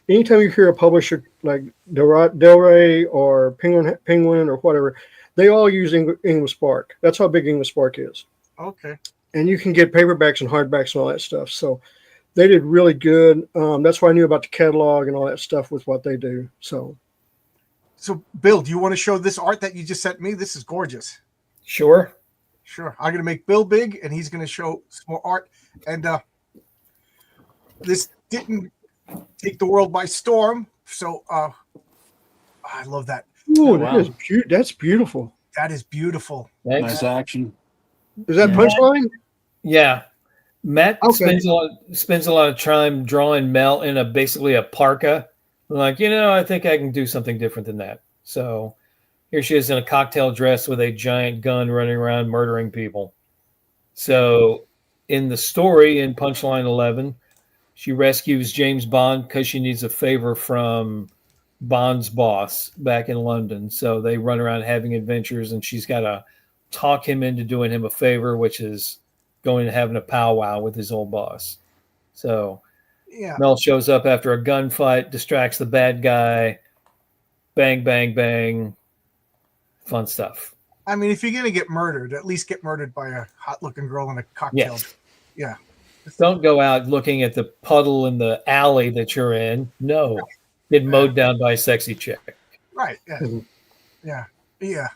you hear a publisher like Del Rey or Penguin or whatever, they all use Ingram Spark. That's how big Ingram Spark is.
Okay.
And you can get paperbacks and hardbacks and all that stuff. So they did really good. That's why I knew about the catalog and all that stuff with what they do. So
Bill, do you want to show this art that you just sent me? This is gorgeous.
Sure.
Sure. I'm going to make Bill big, and he's going to show some more art. And this didn't take the world by storm. So I love that.
Ooh, that's beautiful.
That is beautiful.
Thanks.
Nice action.
Is that Punchline?
Yeah. Matt
Okay.
spends a lot of time drawing Mel in basically a parka. Like, I think I can do something different than that. So here she is in a cocktail dress with a giant gun running around murdering people. So in the story in Punchline 11, she rescues James Bond because she needs a favor from Bond's boss back in London. So they run around having adventures, and she's got to talk him into doing him a favor, which is going and having a powwow with his old boss. So
Yeah.
Mel shows up after a gunfight, distracts the bad guy. Bang, bang, bang. Fun stuff.
I mean, if you're going to get murdered, at least get murdered by a hot-looking girl in a cocktail.
Yes.
Yeah.
Don't go out looking at the puddle in the alley that you're in. No. Get mowed down by a sexy chick.
Right. Yeah.
Mhm.
Yeah. Yeah.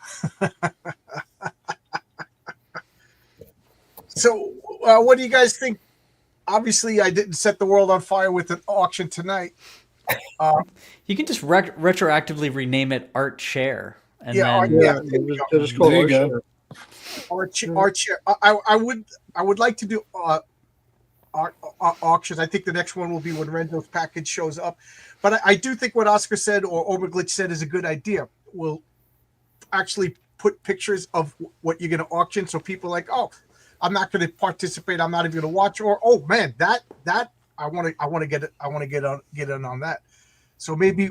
So, what do you guys think? Obviously, I didn't set the world on fire with an auction tonight.
You can just retroactively rename it Art Share. And
Yeah,
then
yeah.
Just call
There you
it
go.
Share.
Our chair. I would like to do auctions. I think the next one will be when Renzo's package shows up. But I do think what Oscar said or Overglitch said is a good idea. We'll actually put pictures of what you're going to auction, so people are like, oh, I'm not going to participate. I'm not even going to watch. Or oh man, that I want to get it. I want to get in on that. So maybe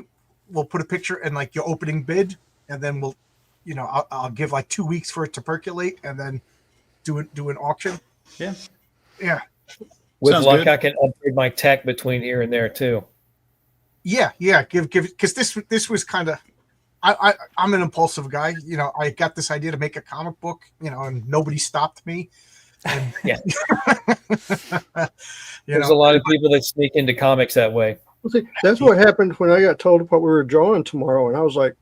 we'll put a picture and like your opening bid, and then we'll, I'll give like 2 weeks for it to percolate, and then do an auction.
Yeah.
Yeah.
With
Sounds
luck,
good.
I can upgrade my tech between here and there too.
Yeah. Give because this was kind of. I'm an impulsive guy. I got this idea to make a comic book, and nobody stopped me. And,
Yeah. There's a lot of people that sneak into comics that way.
Well, see, that's what happened when I got told what we were drawing tomorrow, and I was like,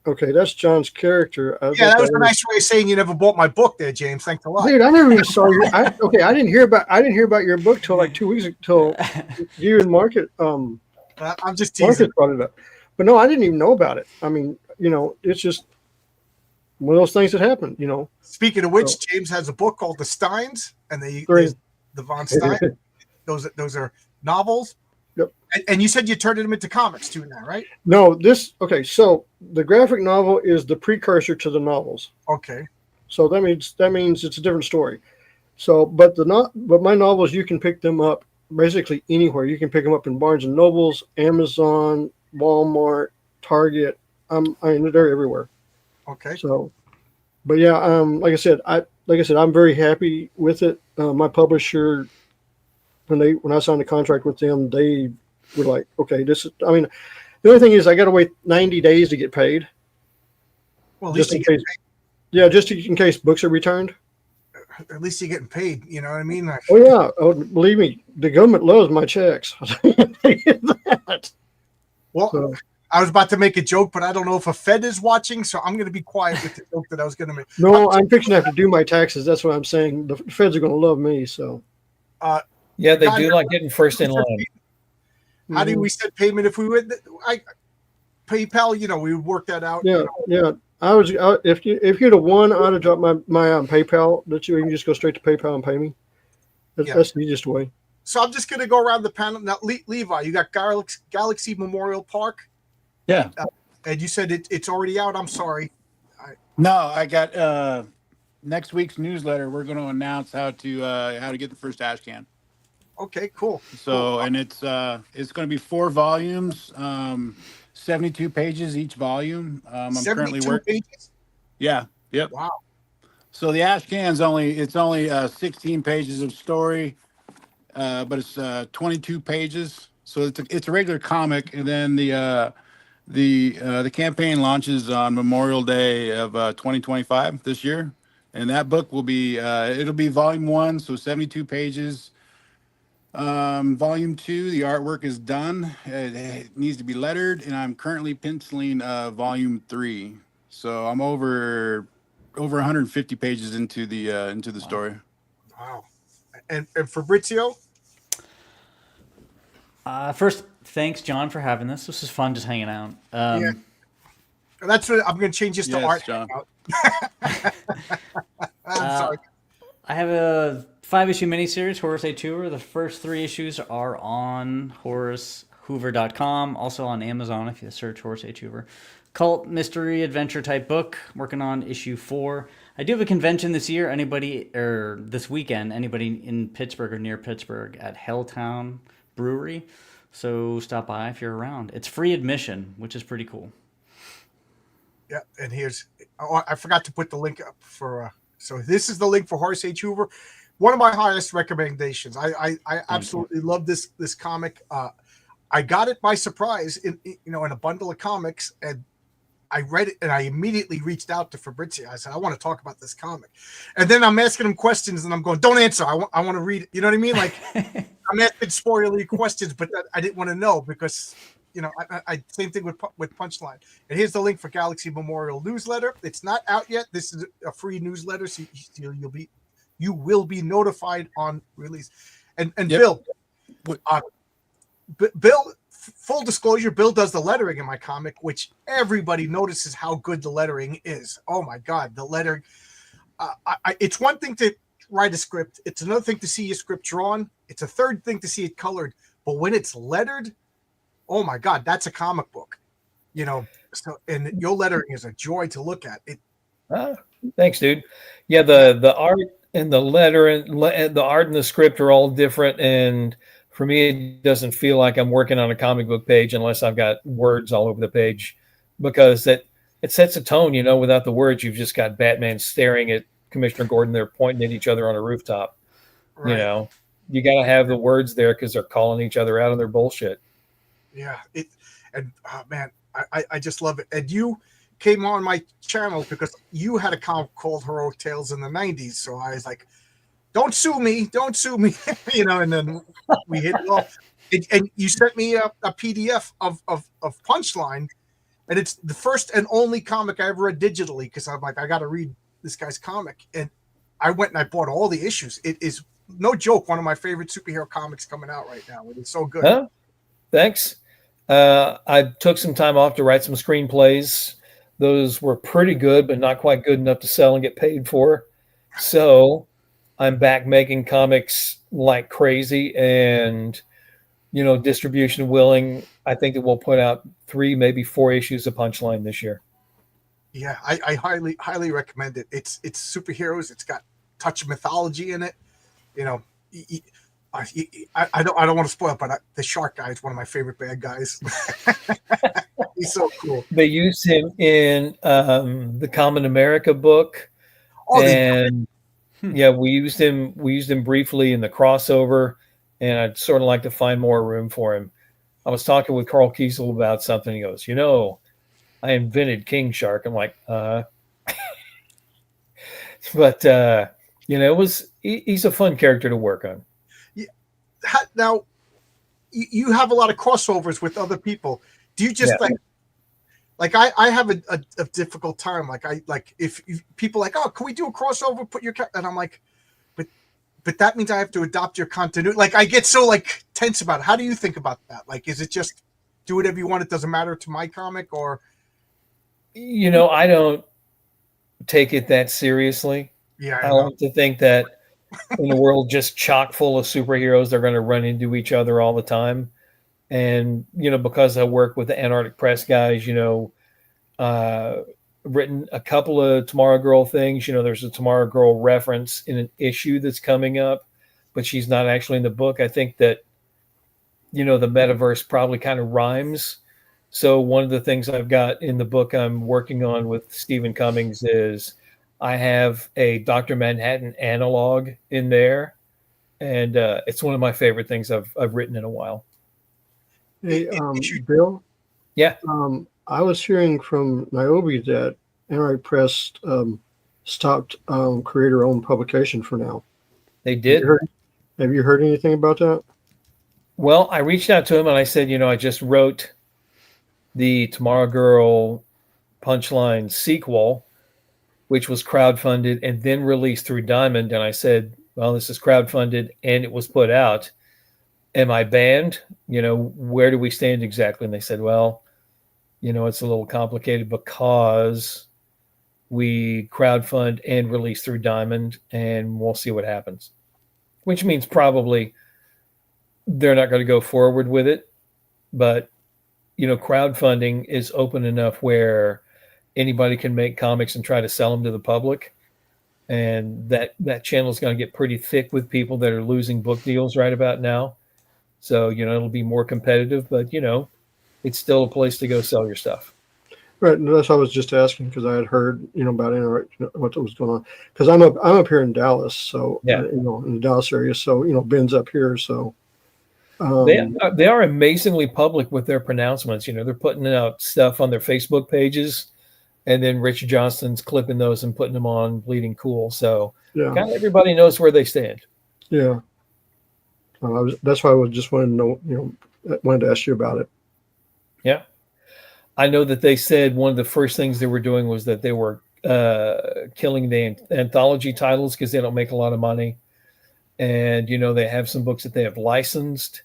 "Okay, that's John's character."
Yeah, that was a nice way of saying you never bought my book, there, James. Thanks a lot,
dude. I never even saw your. I didn't hear about your book till like 2 weeks until you and Market.
I'm just teasing.
Market brought it up, but no, I didn't even know about it. I mean, it's just one of those things that happened.
Speaking of which,
So-
James has a book called The Steins, and
Three.
the Von Stein. Those are novels.
Yep.
And you said you turned them into comics too now, right?
No, okay. So the graphic novel is the precursor to the novels.
Okay.
So that means it's a different story. So, but my novels, you can pick them up basically anywhere. You can pick them up in Barnes and Nobles, Amazon, Walmart, Target. I mean, they're everywhere.
Okay.
So, but yeah, like I said, I'm very happy with it. My publisher, when I signed a contract with them, they were like, okay, the only thing is I got to wait 90 days to get paid.
Well, at
Just
least,
in case. Yeah, just in case books are returned.
at least you're getting paid. You know what I mean? Like,
Oh yeah, believe me, the government loves my checks. That.
well,
So,
I was about to make a joke, but I don't know if a Fed is watching, so I'm going to be quiet with the joke that I was going to make.
no, I'm fixing to have to do my taxes. That's what I'm saying. The feds are going to love me. So
Yeah, they
God,
do like getting first in line.
How do we set payment if we would? PayPal, we would work that out.
Yeah, yeah. If you'd have won, I'd have dropped my PayPal. That you can just go straight to PayPal and pay me. That's the easiest way.
So I'm just going to go around the panel now. Levi, you got Galaxy Memorial Park,
Yeah.
and you said it's already out. I'm sorry.
No, I got next week's newsletter. We're going to announce how to get the first ash can.
Okay, cool.
So, and it's going to be 4 volumes, 72 pages each volume. I'm currently
72
working.
pages?
Yeah. Yep.
Wow.
So the ash can's only 16 pages of story, but it's 22 pages. So it's a regular comic, and then the campaign launches on Memorial Day of 2025 this year, and that book will be it'll be volume 1, so 72 pages. Volume 2, the artwork is done. It needs to be lettered, and I'm currently penciling volume 3. So I'm over 150 pages into the story.
Wow. And Fabrizio?
First, thanks, John, for having this. This is fun just hanging out.
Yeah. That's what I'm going to change this to
Yes,
art.
John.
I'm sorry.
I have a 5-issue miniseries, Horace A. Hoover. The first 3 issues are on HoraceHoover.com, also on Amazon if you search Horace A. Hoover. Cult, mystery, adventure type book. Working on issue 4. I do have a convention this year. This weekend, anybody in Pittsburgh or near Pittsburgh at Helltown Brewery. So stop by if you're around. It's free admission, which is pretty cool.
Yeah, and I forgot to put the link up for. So this is the link for Horace H. Hoover. One of my highest recommendations. I absolutely love this comic. I got it by surprise in a bundle of comics, and I read it, and I immediately reached out to Fabrizio. I said, I want to talk about this comic, and then I'm asking him questions, and I'm going, don't answer. I want to read it. You know what I mean? Like I'm asking spoilery questions, but I didn't want to know because. I same thing with Punchline. And here's the link for Galaxy Memorial newsletter. It's not out yet. This is a free newsletter, so you will be notified on release. And
Yep.
Bill, full disclosure, Bill does the lettering in my comic, which everybody notices how good the lettering is. Oh my God, the lettering. It's one thing to write a script. It's another thing to see your script drawn. It's a third thing to see it colored. But when it's lettered, oh my God, that's a comic book. So and your lettering is a joy to look at. It.
Thanks, dude. Yeah, the art and the letter and the art and the script are all different, and for me, it doesn't feel like I'm working on a comic book page unless I've got words all over the page, because it sets a tone. Without the words, you've just got Batman staring at Commissioner Gordon. They're pointing at each other on a rooftop.
Right.
You got to have the words there because they're calling each other out on their bullshit.
Yeah. Man, I just love it. And you came on my channel because you had a comic called Heroic Tales in the 90s. So I was like, don't sue me. And then we hit it off. And you sent me a PDF of Punchline. And it's the first and only comic I ever read digitally, because I'm like, I got to read this guy's comic. And I went and I bought all the issues. It is, no joke, one of my favorite superhero comics coming out right now. It is so good.
Huh? Thanks. I took some time off to write some screenplays. Those were pretty good, but not quite good enough to sell and get paid for. So I'm back making comics like crazy, and distribution willing. I think that we'll put out 3, maybe 4 issues of Punchline this year.
Yeah, I highly recommend it. It's superheroes. It's got a touch of mythology in it. I don't want to spoil it, but the Shark Guy is one of my favorite bad guys. He's so cool.
They used him in the Common America book, and yeah, we used him briefly in the crossover, and I'd sort of like to find more room for him. I was talking with Carl Kiesel about something. He goes, I invented King Shark. I'm like, but he's a fun character to work on.
Yeah. Now, you have a lot of crossovers with other people. Do you just I have a difficult time. If people like, oh, can we do a crossover? Put your and I'm like, but that means I have to adopt your continuity. I get so tense about it. How do you think about that? Is it just do whatever you want? It doesn't matter to my comic, or
I don't take it that seriously.
Yeah,
I like to think that in a world just chock full of superheroes, they're going to run into each other all the time. And, because I work with the Antarctic Press guys, written a couple of Tomorrow Girl things. There's a Tomorrow Girl reference in an issue that's coming up, but she's not actually in the book. I think that, the metaverse probably kind of rhymes. So one of the things I've got in the book I'm working on with Stephen Cummings is I have a Dr. Manhattan analog in there. And it's one of my favorite things I've written in a while.
Hey, Bill?
Yeah.
I was hearing from Niobe that Antarctic Press stopped creator-owned publication for now.
They did.
Have you heard anything about that?
Well, I reached out to him and I said, I just wrote the Tomorrow Girl Punchline sequel, which was crowdfunded and then released through Diamond. And I said, well, this is crowdfunded and it was put out. Am I banned? Where do we stand exactly? And they said, well, it's a little complicated because we crowdfund and release through Diamond, and we'll see what happens. Which means probably they're not going to go forward with it. But, crowdfunding is open enough where anybody can make comics and try to sell them to the public. And that channel is going to get pretty thick with people that are losing book deals right about now. So, it'll be more competitive, but, it's still a place to go sell your stuff.
Right. And that's what I was just asking, because I had heard, about what was going on. Because I'm up here in Dallas. So,
yeah.
In the Dallas area. So, Ben's up here. So,
they are amazingly public with their pronouncements. They're putting out stuff on their Facebook pages, and then Richard Johnston's clipping those and putting them on Bleeding Cool. So, kind of everybody knows where they stand.
Yeah. That's why I just wanted to know, wanted to ask you about it.
Yeah. I know that they said one of the first things they were doing was that they were killing the anthology titles because they don't make a lot of money. And, they have some books that they have licensed.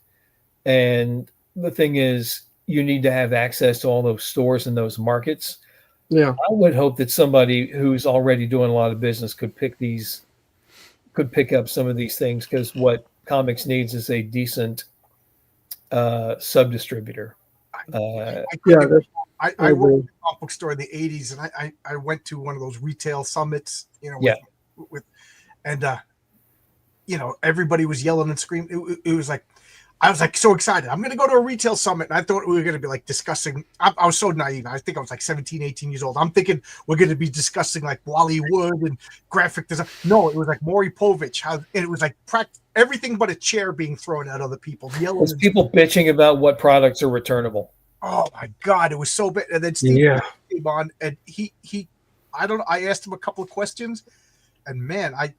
And the thing is, you need to have access to all those stores and those markets.
Yeah.
I would hope that somebody who's already doing a lot of business could pick these could pick up some of these things, because what comics needs is a decent sub distributor.
I,
Yeah,
I worked in a comic book store in the 80s, and I went to one of those retail summits, with and everybody was yelling and screaming. It was like, I was like so excited. I'm going to go to a retail summit. And I thought we were going to be like discussing. I was so naive. I think I was like 17, 18 years old. I'm thinking we're going to be discussing like Wally Wood and graphic design. No, it was like Maury Povich. It was like everything but a chair being thrown at other people.
There's people bitching about what products are returnable.
Oh my God, it was so bad. And then Steve came on, and he I asked him a couple of questions, and man, I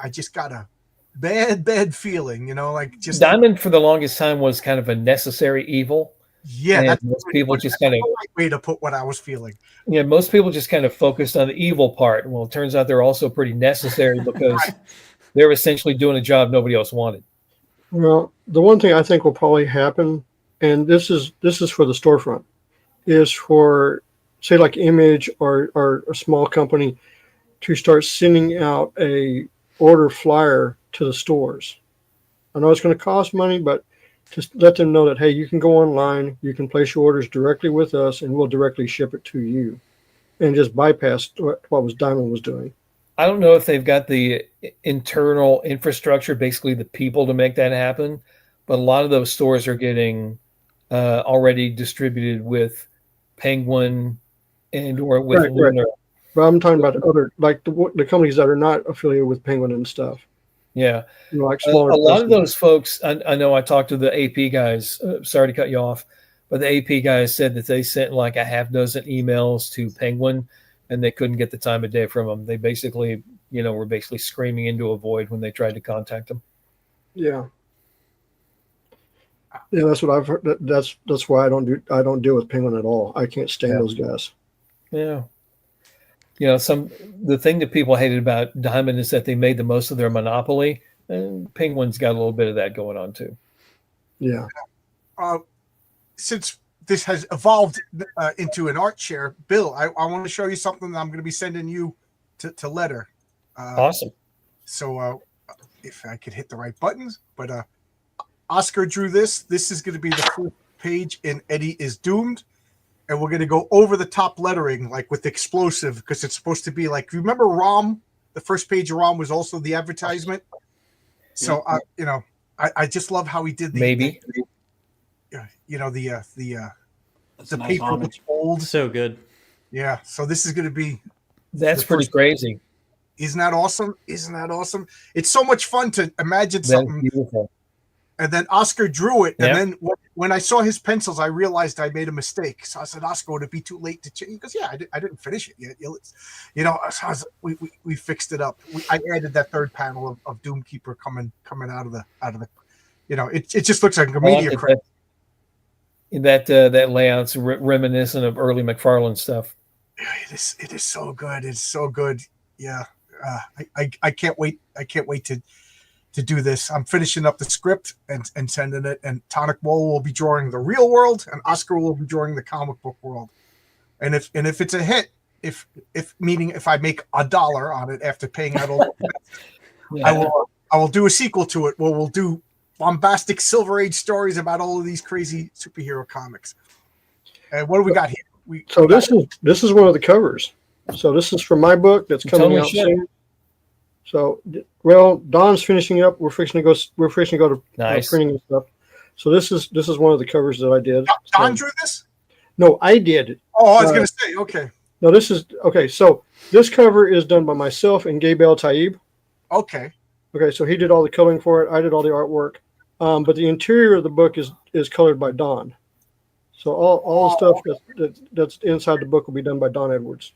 just got a bad feeling, like just
Diamond for the longest time was kind of a necessary evil.
Yeah,
that's most people just kind of
the right way to put what I was feeling.
Yeah, most people just kind of focused on the evil part. Well, it turns out they're also pretty necessary because they're essentially doing a job nobody else wanted.
Well, the one thing I think will probably happen, and this is for the storefront, is for, say, like Image or a small company to start sending out a order flyer to the stores. I know it's going to cost money, but just let them know that, hey, you can go online, you can place your orders directly with us, and we'll directly ship it to you, and just bypass what Diamond was doing.
I don't know if they've got the internal infrastructure, basically the people, to make that happen, but a lot of those stores are getting already distributed with Penguin and or with Lunar.
But I'm talking about other, like the companies that are not affiliated with Penguin and stuff.
Yeah.
Like smaller
a lot of those folks, I know I talked to the AP guys, sorry to cut you off, but the AP guys said that they sent like a half dozen emails to Penguin and they couldn't get the time of day from them. They basically, were basically screaming into a void when they tried to contact them.
Yeah. Yeah, that's what I've heard. That's why I don't deal with Penguin at all. I can't stand those guys.
Yeah. The thing that people hated about Diamond is that they made the most of their monopoly, and Penguin's got a little bit of that going on too.
Yeah.
Since this has evolved into an art share, Bill, I want to show you something that I'm going to be sending you to letter.
Awesome.
So if I could hit the right buttons, but Oscar drew this. This is going to be the first page in Eddie is Doomed. And we're going to go over the top lettering, like with explosive, because it's supposed to be like, remember ROM? The first page of ROM was also the advertisement. So, I just love how he did the
nice
paper was old.
So good.
Yeah. So this is going to be.
That's pretty crazy.
Isn't that awesome? Isn't that awesome? It's so much fun to imagine something.
Beautiful.
And then Oscar drew it. And then when I saw his pencils, I realized I made a mistake. So I said, Oscar, would it be too late to change? He goes, yeah, I didn't finish it yet. So we fixed it up. I added that third panel of Doomkeeper coming out of the, it just looks like a media credit.
That layout's reminiscent of early McFarlane stuff.
It is so good. It's so good. Yeah. I can't wait. I can't wait to do this. I'm finishing up the script and sending it, and Tonic Woe will be drawing the real world, and Oscar will be drawing the comic book world. And if it's a hit, if I make $1 on it after paying out all I will do a sequel to it where we'll do bombastic Silver Age stories about all of these crazy superhero comics. And what do we got here?
This is one of the covers. So this is from my book that's coming out soon. So, Don's finishing up. We're fixing to go to printing and stuff. So this is one of the covers that I did.
Don drew this?
No, I did.
Oh, I was going to say, okay.
No, this is okay. So this cover is done by myself and Gabe El Taib.
Okay.
Okay, so he did all the coloring for it. I did all the artwork. But the interior of the book is colored by Don. So all the stuff that's inside the book will be done by Don Edwards.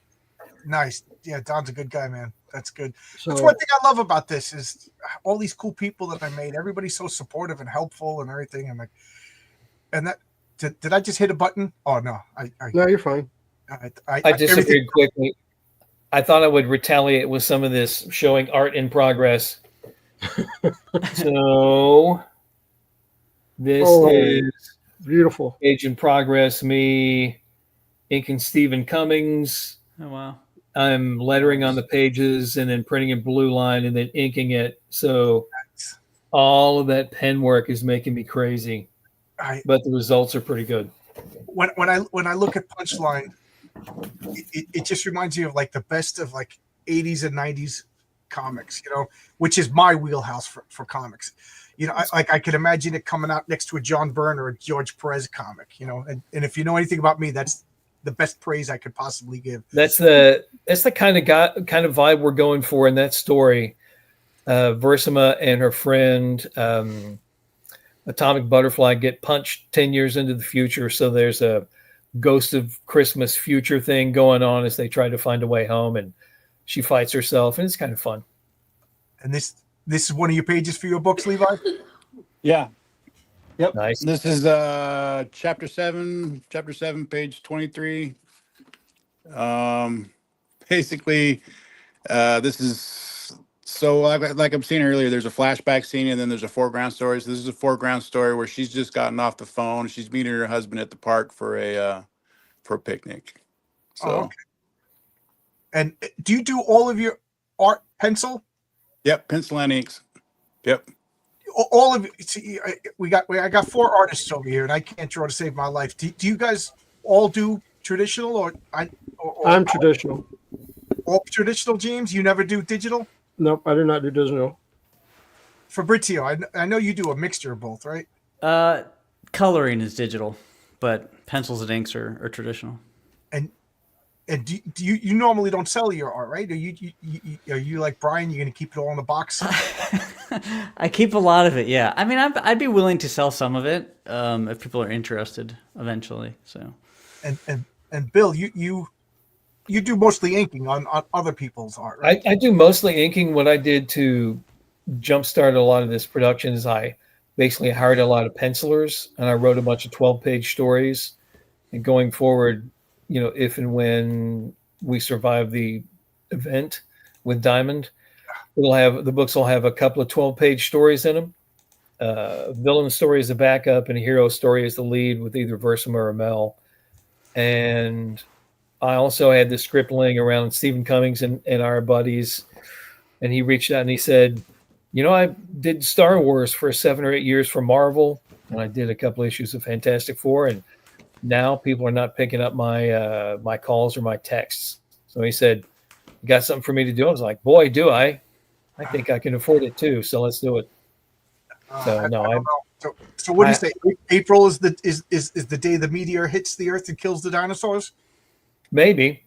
Nice. Yeah, Don's a good guy, man. That's good. So, that's one thing I love about this is all these cool people that I made. Everybody's so supportive and helpful and everything. And that did I just hit a button? Oh no,
no, you're fine.
I disagreed quickly. I thought I would retaliate with some of this showing art in progress. So this is
beautiful.
Page in progress. Me inking Stephen Cummings.
Oh wow.
I'm lettering on the pages and then printing in blue line and then inking it. So all of that pen work is making me crazy, but the results are pretty good.
When I look at Punchline, it just reminds me of like the best of like 80s and 90s comics, which is my wheelhouse for comics. I could imagine it coming out next to a John Byrne or a George Perez comic, and if you know anything about me, that's the best praise I could possibly give.
That's the kind of vibe we're going for in that story. Versima and her friend Atomic Butterfly get punched 10 years into the future, so there's a Ghost of Christmas future thing going on as they try to find a way home, and she fights herself, and it's kind of fun.
And this is one of your pages for your books, Levi?
Yeah. Yep.
Nice.
This is chapter 7, page 23. Basically, this is so like I'm saying earlier, there's a flashback scene and then there's a foreground story. So this is a foreground story where she's just gotten off the phone. She's meeting her husband at the park for a picnic. So
okay. And do you do all of your art pencil?
Yep, pencil and inks. Yep.
All of it. See, I got 4 artists over here, and I can't draw to save my life. Do you guys all do traditional, or
I'm traditional.
All traditional, James? You never do digital?
Nope, I do not do digital.
Fabrizio, I know you do a mixture of both, right?
Coloring is digital, but pencils and inks are traditional.
And do you normally don't sell your art, right? Are you like Brian? You're going to keep it all in the box?
I keep a lot of it. Yeah, I mean, I'd be willing to sell some of it if people are interested eventually. So,
and Bill, you do mostly inking on other people's art, right?
I do mostly inking. What I did to jumpstart a lot of this production is I basically hired a lot of pencilers and I wrote a bunch of 12-page stories. And going forward, if and when we survive the event with Diamond, the books will have a couple of 12-page stories in them. Villain story is the backup, and a hero story is the lead with either Versima or Mel. And I also had the script laying around Stephen Cummings and our buddies, and he reached out and he said, I did Star Wars for 7 or 8 years for Marvel, and I did a couple issues of Fantastic Four, and now people are not picking up my my calls or my texts. So he said, "You got something for me to do?" I was like, "Boy, do I! I think I can afford it too. So let's do it." So no, I don't
know. So what do you say? April is the day the meteor hits the Earth and kills the dinosaurs?
Maybe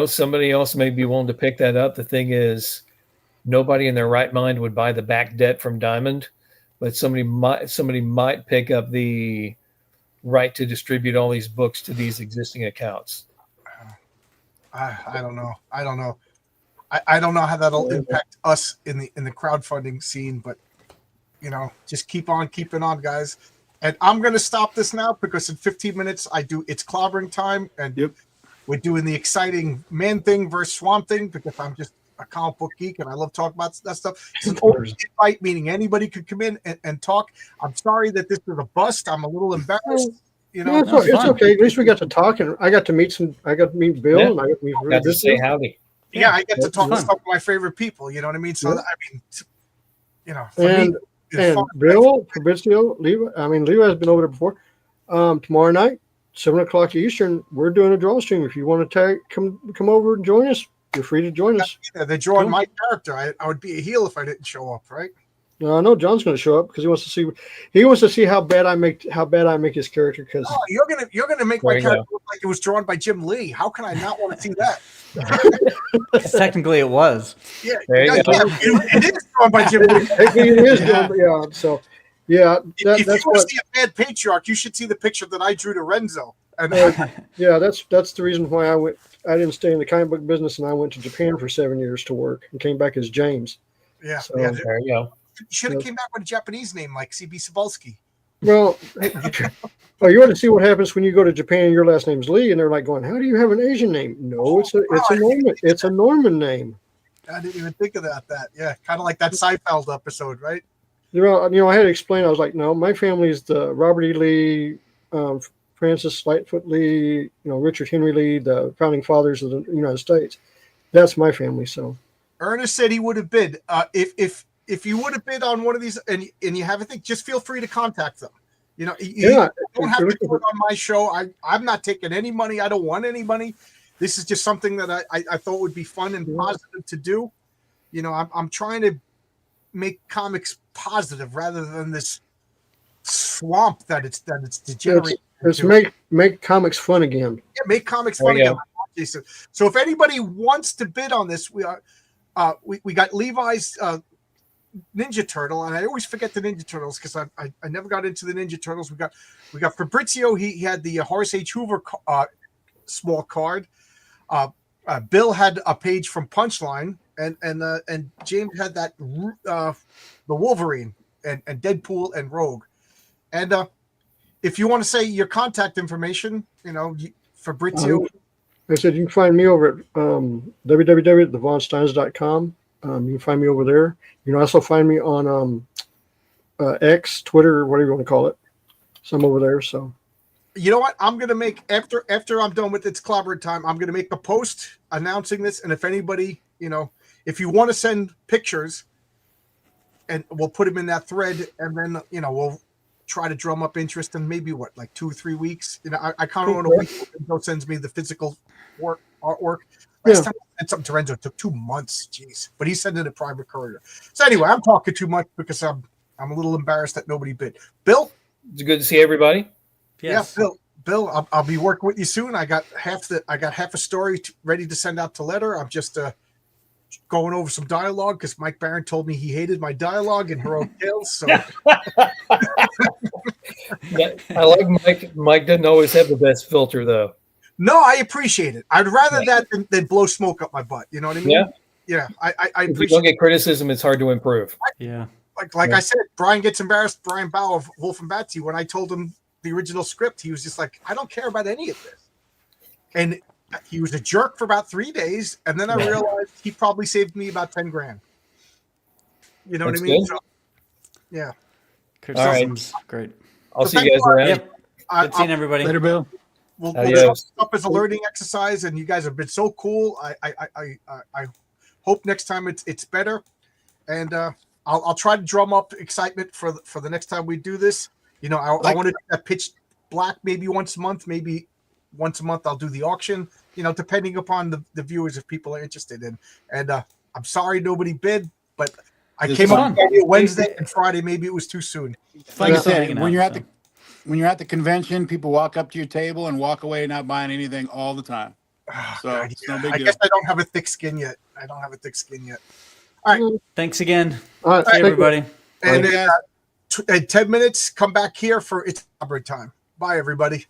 somebody else may be willing to pick that up. The thing is, nobody in their right mind would buy the back debt from Diamond, but somebody might pick up the right to distribute all these books to these existing accounts.
I don't know. I don't know how that'll impact us in the crowdfunding scene, but just keep on keeping on, guys. And I'm gonna stop this now because in 15 minutes it's clobbering time, and we're doing the exciting Man Thing versus Swamp Thing because I'm just a comic book geek and I love talking about that stuff. It's an open invite, meaning anybody could come in and talk. I'm sorry that this was a bust. I'm a little embarrassed.
No, it's okay. At least we got to talk, and I got to meet Bill, and I got to
say howdy.
Yeah, I get to talk to some of my favorite people. You know what I mean? So
and Bill, Fabrizio, Levi has been over there before. Tomorrow night, 7:00 Eastern, we're doing a draw stream. If you want to come over and join us, you're free to join us.
Yeah, they're drawing my character. I would be a heel if I didn't show up, right?
No, I know John's going to show up because he wants to see how bad I make his character. Because
you're gonna make my character look like it was drawn by Jim Lee. How can I not want to see that?
Technically, it was.
Yeah, it is drawn by Jim Lee.
It is drawn, yeah. So, yeah.
If you want to see a bad patriarch, you should see the picture that I drew to Renzo. And
yeah, that's the reason why I didn't stay in the comic book business, and I went to Japan for 7 years to work and came back as James.
Yeah,
so,
there
you go.
You should have came back with a Japanese name like CB Cebulski.
Well, you want to see what happens when you go to Japan and your last name's Lee, and they're like going, "How do you have an Asian name?" No, it's a Norman name.
I didn't even think of that. Yeah, kind of like that Seinfeld episode, right?
I had to explain. I was like, "No, my family is the Robert E. Lee, Francis Lightfoot Lee, Richard Henry Lee, the founding fathers of the United States." that's my family. So
Ernest said he would have bid. If you would have bid on one of these and you have a thing, just feel free to contact them. You know, you don't have to do it on my show. I'm not taking any money. I don't want any money. This is just something that I thought would be fun and positive to do. You know, I'm trying to make comics positive rather than this swamp that it's degenerating.
Let's make comics fun again.
Yeah, make comics fun again. Jason. So if anybody wants to bid on this, we got Levi's Ninja Turtle, and I always forget the Ninja Turtles because I never got into the Ninja Turtles. We got Fabrizio. He had the Horace H. Hoover small card. Bill had a page from Punchline, and James had that the Wolverine and Deadpool and Rogue. And if you want to say your contact information, Fabrizio.
I said you can find me over at www.thevonsteins.com. You can find me over there. You can also find me on X, Twitter, whatever you want to call it. So I'm over there. So
you know what? I'm gonna make after I'm done with It's Clobber Time. I'm gonna make a post announcing this, and if anybody, if you want to send pictures, and we'll put them in that thread, and then we'll try to drum up interest in maybe like 2 or 3 weeks. I kind of want to wait until sends me the physical artwork. Last time I sent something to Renzo, it took 2 months. Jeez, but he sent it a private courier. So anyway, I'm talking too much because I'm a little embarrassed that nobody bid. Bill,
it's good to see everybody.
Yes.
Yeah, Bill, I'll be working with you soon. I got half a story ready to send out to letter. I'm just going over some dialogue because Mike Barron told me he hated my dialogue in Heroic Tales. So
I like Mike. Mike doesn't always have the best filter, though.
No, I appreciate it. I'd rather that than blow smoke up my butt. You know what I mean? Yeah. I
If you
appreciate
don't get criticism, it's hard to improve.
Yeah.
Like I said, Brian gets embarrassed. Brian Bow of Wolf and Batsy, when I told him the original script, he was just like, I don't care about any of this. And he was a jerk for about 3 days, and then I realized he probably saved me about 10 grand. You know
That's
what I mean?
good.
So, yeah.
Criticism's great.
I'll
So
see you guys around.
Yep. Good seeing everybody.
Later, Bill.
We'll
Adios.
set this up as a learning exercise, and you guys have been so cool. I hope next time it's better, and I'll try to drum up excitement for the next time we do this. I want to do that pitch black maybe once a month, maybe once a month I'll do the auction. Depending upon the viewers if people are interested in. And I'm sorry nobody bid, but I came up with Wednesday and Friday. Maybe it was too soon.
Like I said, when you're at the convention, people walk up to your table and walk away not buying anything all the time. So it's no big deal.
I guess I don't have a thick skin yet. All right.
Thanks again.
all right,
See everybody.
And in 10 minutes, come back here for It's Clobber Time. Bye, everybody.